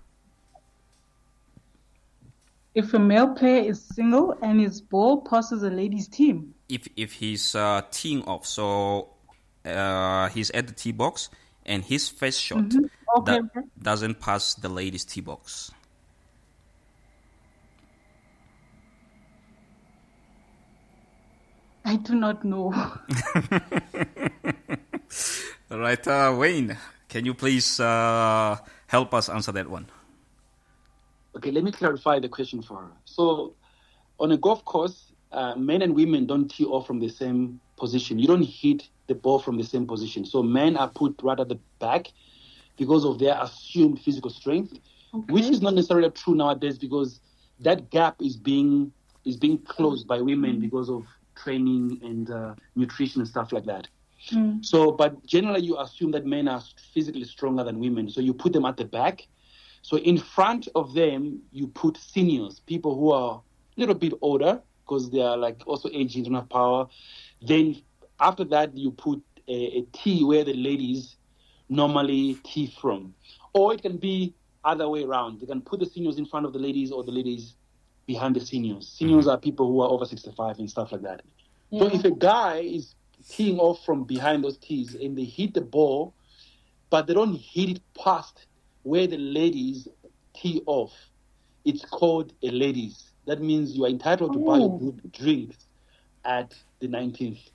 If a male player is single and his ball passes a lady's team. If he's teeing off, so he's at the tee box and his first shot doesn't pass the lady's tee box. I do not know. All right, Wayne, can you please help us answer that one? Okay, let me clarify the question for her. So, on a golf course, men and women don't tee off from the same position. You don't hit the ball from the same position. So, men are put right at the back because of their assumed physical strength, which is not necessarily true nowadays, because that gap is being closed by women because of training and nutrition and stuff like that. So, but generally you assume that men are physically stronger than women, so you put them at the back. So in front of them, you put seniors, people who are a little bit older, because they are like also aging, don't have power. Then after that, you put a tee where the ladies normally tee from. Or it can be other way around. They can put the seniors in front of the ladies or the ladies behind the seniors. Seniors are people who are over 65 and stuff like that. So if a guy is teeing off from behind those tees and they hit the ball, but they don't hit it past where the ladies tee off, it's called a ladies. That means you are entitled to buy a good drink at the 19th.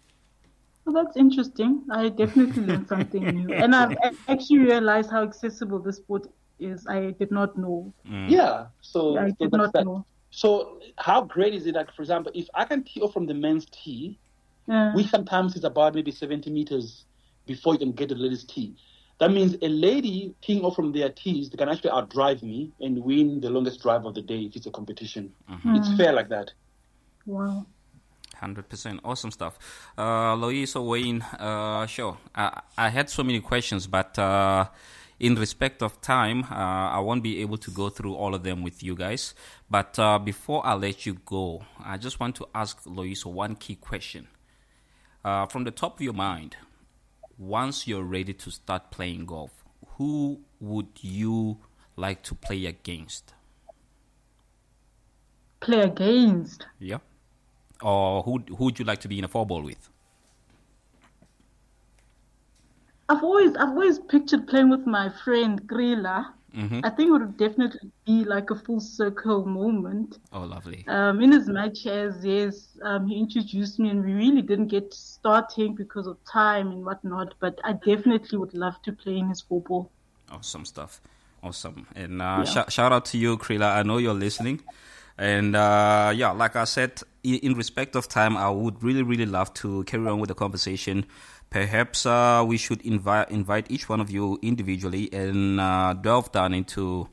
Well, that's interesting. I definitely learned something new. And I've actually realized how accessible this sport is. I did not know. Yeah, so I did not know. So how great is it that, for example, if I can tee off from the men's tee, which sometimes is about maybe 70 meters before you can get to the ladies' tee, that means a lady teeing off from their tees, they can actually outdrive me and win the longest drive of the day if it's a competition. It's fair like that. Wow. 100%. Awesome stuff. Loyiso, Wayne, sure. I had so many questions, but in respect of time, I won't be able to go through all of them with you guys. But before I let you go, I just want to ask Loyiso one key question. From the top of your mind, once you're ready to start playing golf, who would you like to play against? Play against? Yeah. Or who would you like to be in a 4-ball with? I've always pictured playing with my friend Grilla. I think it would definitely be like a full circle moment. Oh, lovely. In as much as, yes, he introduced me and we really didn't get starting because of time and whatnot, but I definitely would love to play in his 4-ball. Awesome stuff. Awesome. And shout out to you, Krila. I know you're listening. And like I said, in respect of time, I would really, really love to carry on with the conversation. Perhaps we should invite each one of you individually and delve down into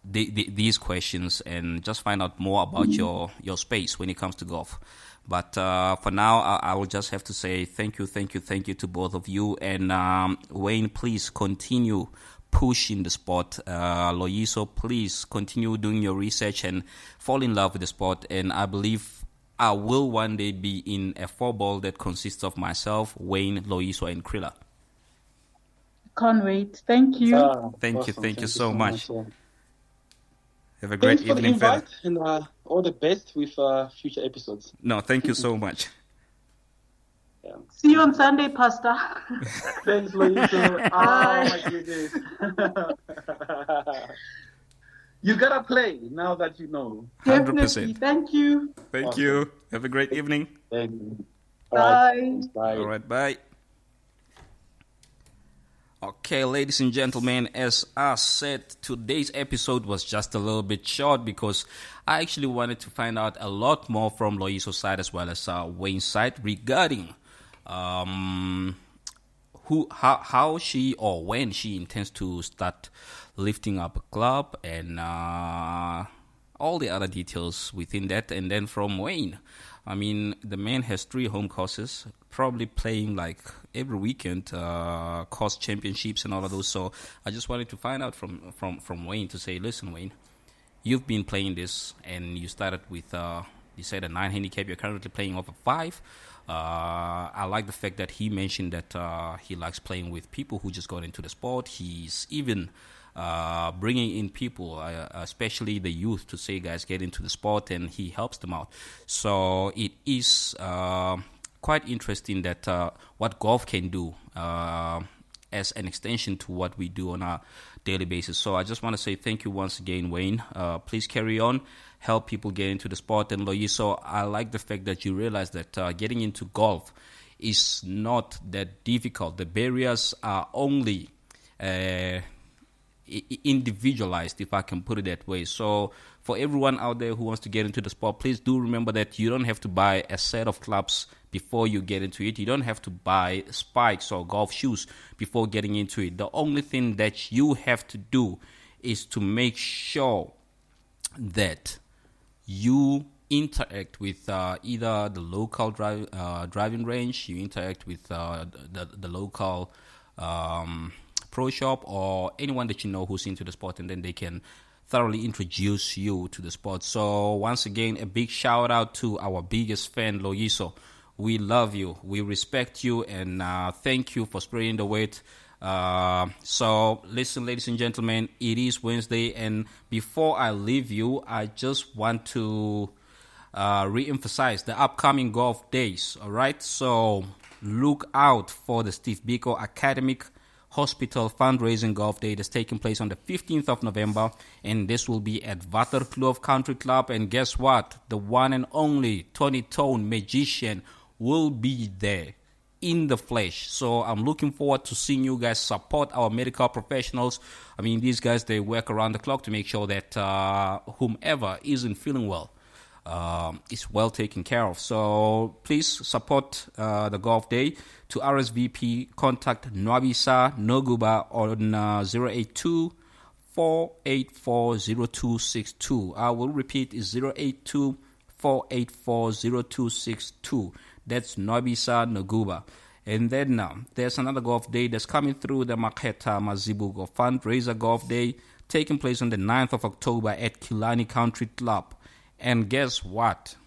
these questions and just find out more about your space when it comes to golf. But for now, I will just have to say thank you to both of you. And Wayne, please continue pushing the sport. Loyiso, please continue doing your research and fall in love with the sport. And I believe I will one day be in a 4-ball that consists of myself, Wayne, Loyiso, and Krilla. Can't wait. Thank you. Thank you so much. Have a Thanks great for the evening, invite, fella. and all the best with future episodes. No, thank you so much. See you on Sunday, Pastor. Thanks, Loyiso. Oh, my goodness. You gotta play now that you know. 100%. Thank you. Thank you. Have a great evening. Thank you. Bye. Bye. All right, bye. Okay, ladies and gentlemen, as I said, today's episode was just a little bit short because I actually wanted to find out a lot more from Loyiso's side as well as Wayne's side regarding how she or when she intends to start lifting up a club and all the other details within that. And then from Wayne, I mean, the man has 3 home courses, probably playing like every weekend, course championships and all of those. So I just wanted to find out from Wayne to say, listen, Wayne, you've been playing this and you started with, you said a 9 handicap. You're currently playing off a 5. I like the fact that he mentioned that he likes playing with people who just got into the sport. He's even bringing in people, especially the youth, to say, guys, get into the sport, and he helps them out. So it is quite interesting that what golf can do as an extension to what we do on a daily basis. So I just want to say thank you once again, Wayne. Please carry on, help people get into the sport. And Loyiso, I like the fact that you realize that getting into golf is not that difficult. The barriers are only individualized, if I can put it that way. So for everyone out there who wants to get into the sport, please do remember that you don't have to buy a set of clubs before you get into it. You don't have to buy spikes or golf shoes before getting into it. The only thing that you have to do is to make sure that you interact with either the local driving range, you interact with the local pro shop, or anyone that you know who's into the sport, and then they can thoroughly introduce you to the sport. So once again, a big shout out to our biggest fan, Loyiso. We love you, we respect you, and thank you for spreading the word. So listen, ladies and gentlemen, it is Wednesday, and before I leave you, I just want to re-emphasize the upcoming golf days. All right, so look out for the Steve Biko Academic Hospital Fundraising Golf Day that's taking place on the 15th of November, and this will be at Waterkloof Country Club. And guess what? The one and only Tony Tone Magician will be there in the flesh. So I'm looking forward to seeing you guys support our medical professionals. I mean, these guys, they work around the clock to make sure that whomever isn't feeling well is well taken care of. So please support the golf day. To RSVP, contact Nwabisa Noguba on 082 4840262. I will repeat, it's 082 4840262. That's Nwabisa Noguba. And then there's another golf day that's coming through, the Maketa Mazibugo Fundraiser Golf Day, taking place on the 9th of October at Kilani Country Club. And guess what?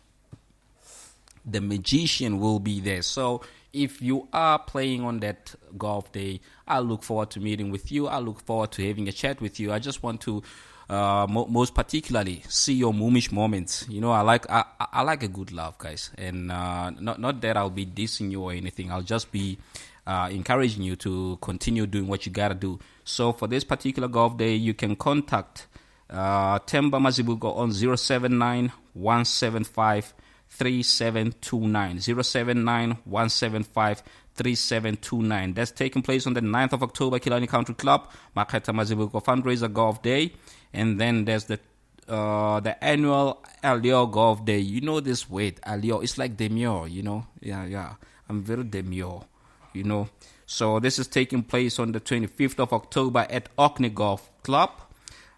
The Magician will be there. So if you are playing on that golf day, I look forward to meeting with you. I look forward to having a chat with you. I just want to most particularly see your moomish moments. You know, I like a good laugh, guys. And not that I'll be dissing you or anything. I'll just be encouraging you to continue doing what you gotta do. So for this particular golf day, you can contact Temba Mazibuko on 079 175 3729. 079 175 3729. That's taking place on the 9th of October, Kilani Country Club, Maketa Mazibuko Fundraiser Golf Day. And then there's the annual Alio Golf Day. You know this word, Alio. It's like demure, you know. Yeah. I'm very demure, you know. So this is taking place on the 25th of October at Orkney Golf Club.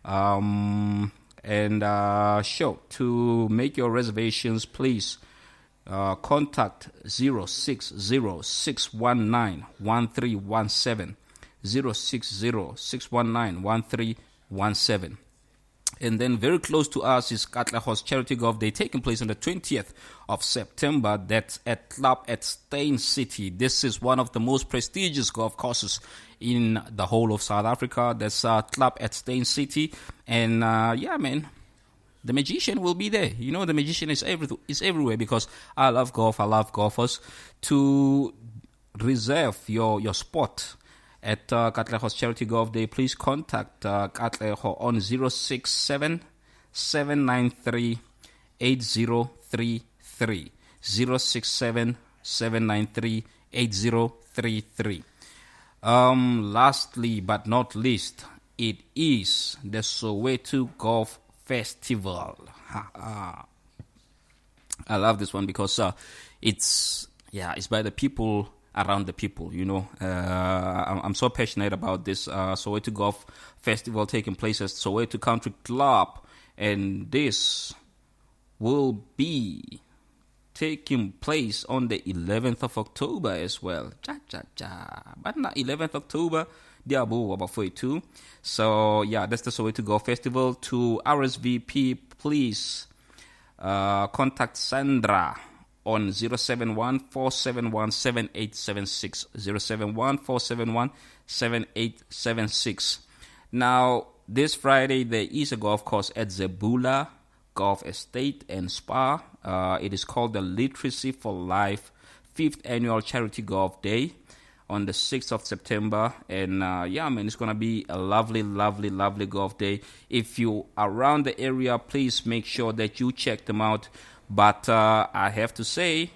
To make your reservations, please contact 060-619-1317, 060-619-1317. And then very close to us is Katlehos Charity Golf Day, taking place on the 20th of September. That's at Club at Steyn City. This is one of the most prestigious golf courses in the whole of South Africa. That's Club at Steyn City. And the Magician will be there. You know, the Magician is everywhere because I love golf. I love golfers. To reserve your spot at Katlehos Charity Golf Day, please contact Katleho on 067 793 8033. 067 793 8033. Lastly but not least, it is the Soweto Golf Festival. I love this one because it's by the people around the people. You know, I'm so passionate about this Soweto Golf Festival taking place at Soweto Country Club, and this will be taking place on the 11th of October as well. But not 11th October, diabo about 42. So yeah, that's the Soweto Golf Festival. To RSVP, please contact Sandra on 071-471-7876. 071-471-7876. Now, this Friday, there is a golf course at Zebula Golf Estate and Spa. It is called the Literacy for Life 5th Annual Charity Golf Day on the 6th of September. And it's going to be a lovely, lovely, lovely golf day. If you are around the area, please make sure that you check them out. But I have to say,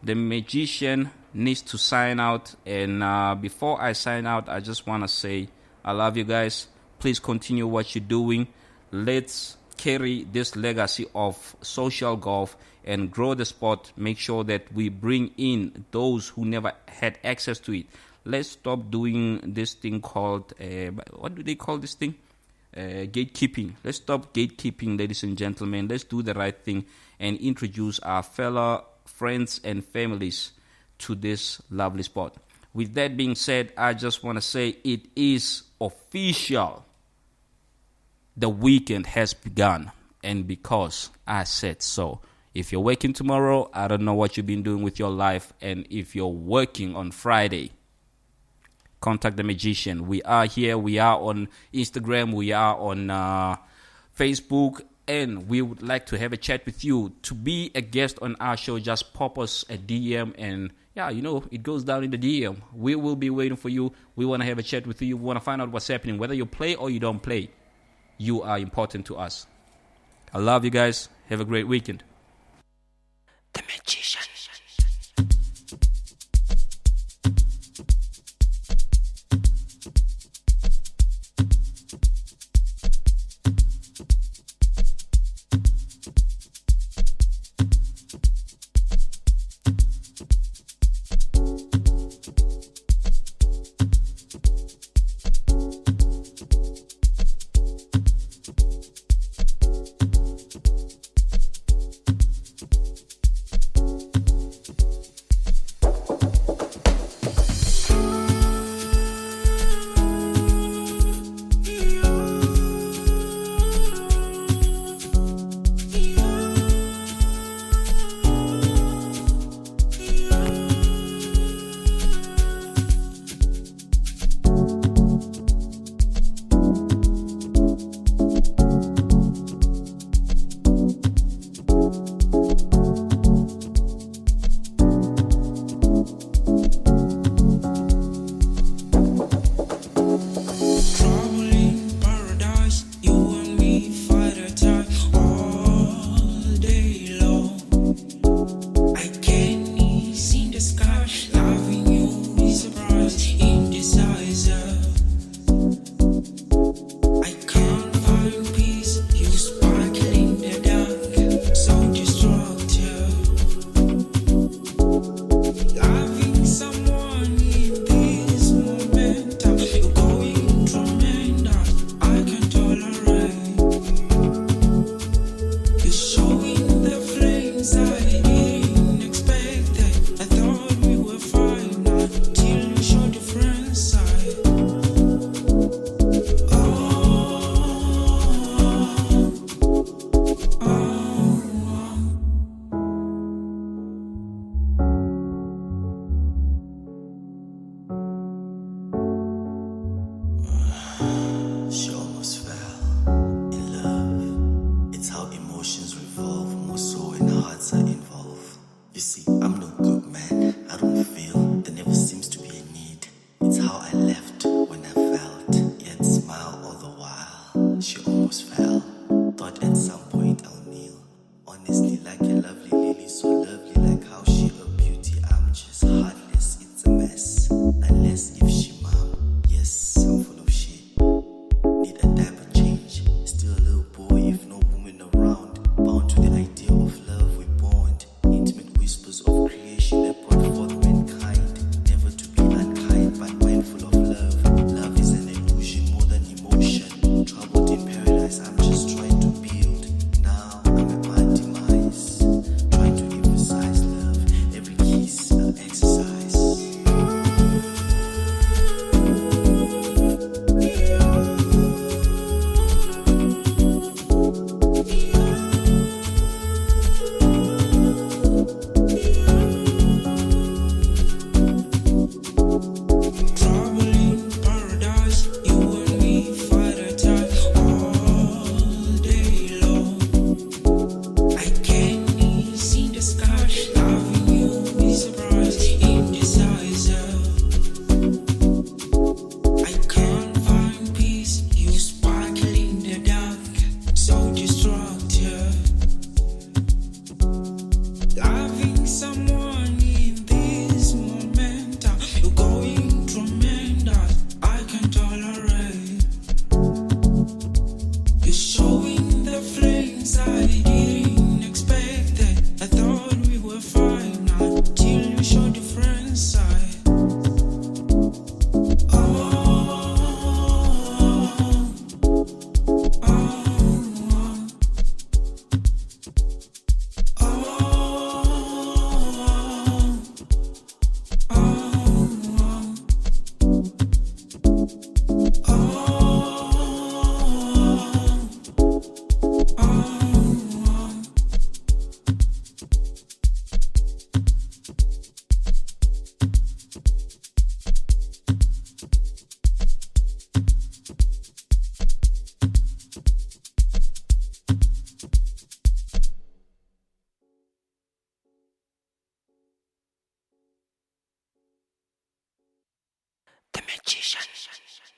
the magician needs to sign out. And before I sign out, I just want to say, I love you guys. Please continue what you're doing. Let's carry this legacy of social golf and grow the sport. Make sure that we bring in those who never had access to it. Let's stop doing this thing called, what do they call this thing? Gatekeeping. Let's stop gatekeeping, ladies and gentlemen. Let's do the right thing and introduce our fellow friends and families to this lovely sport. With that being said, I just want to say it is official. The weekend has begun, and because I said so. If you're working tomorrow, I don't know what you've been doing with your life, and if you're working on Friday, contact the magician. We are here, we are on Instagram, we are on Facebook, and we would like to have a chat with you. To be a guest on our show, just pop us a DM, and it goes down in the DM. We will be waiting for you. We want to have a chat with you. We want to find out what's happening, whether you play or you don't play. You are important to us. I love you guys. Have a great weekend. The Magician. Unless if she mom Session.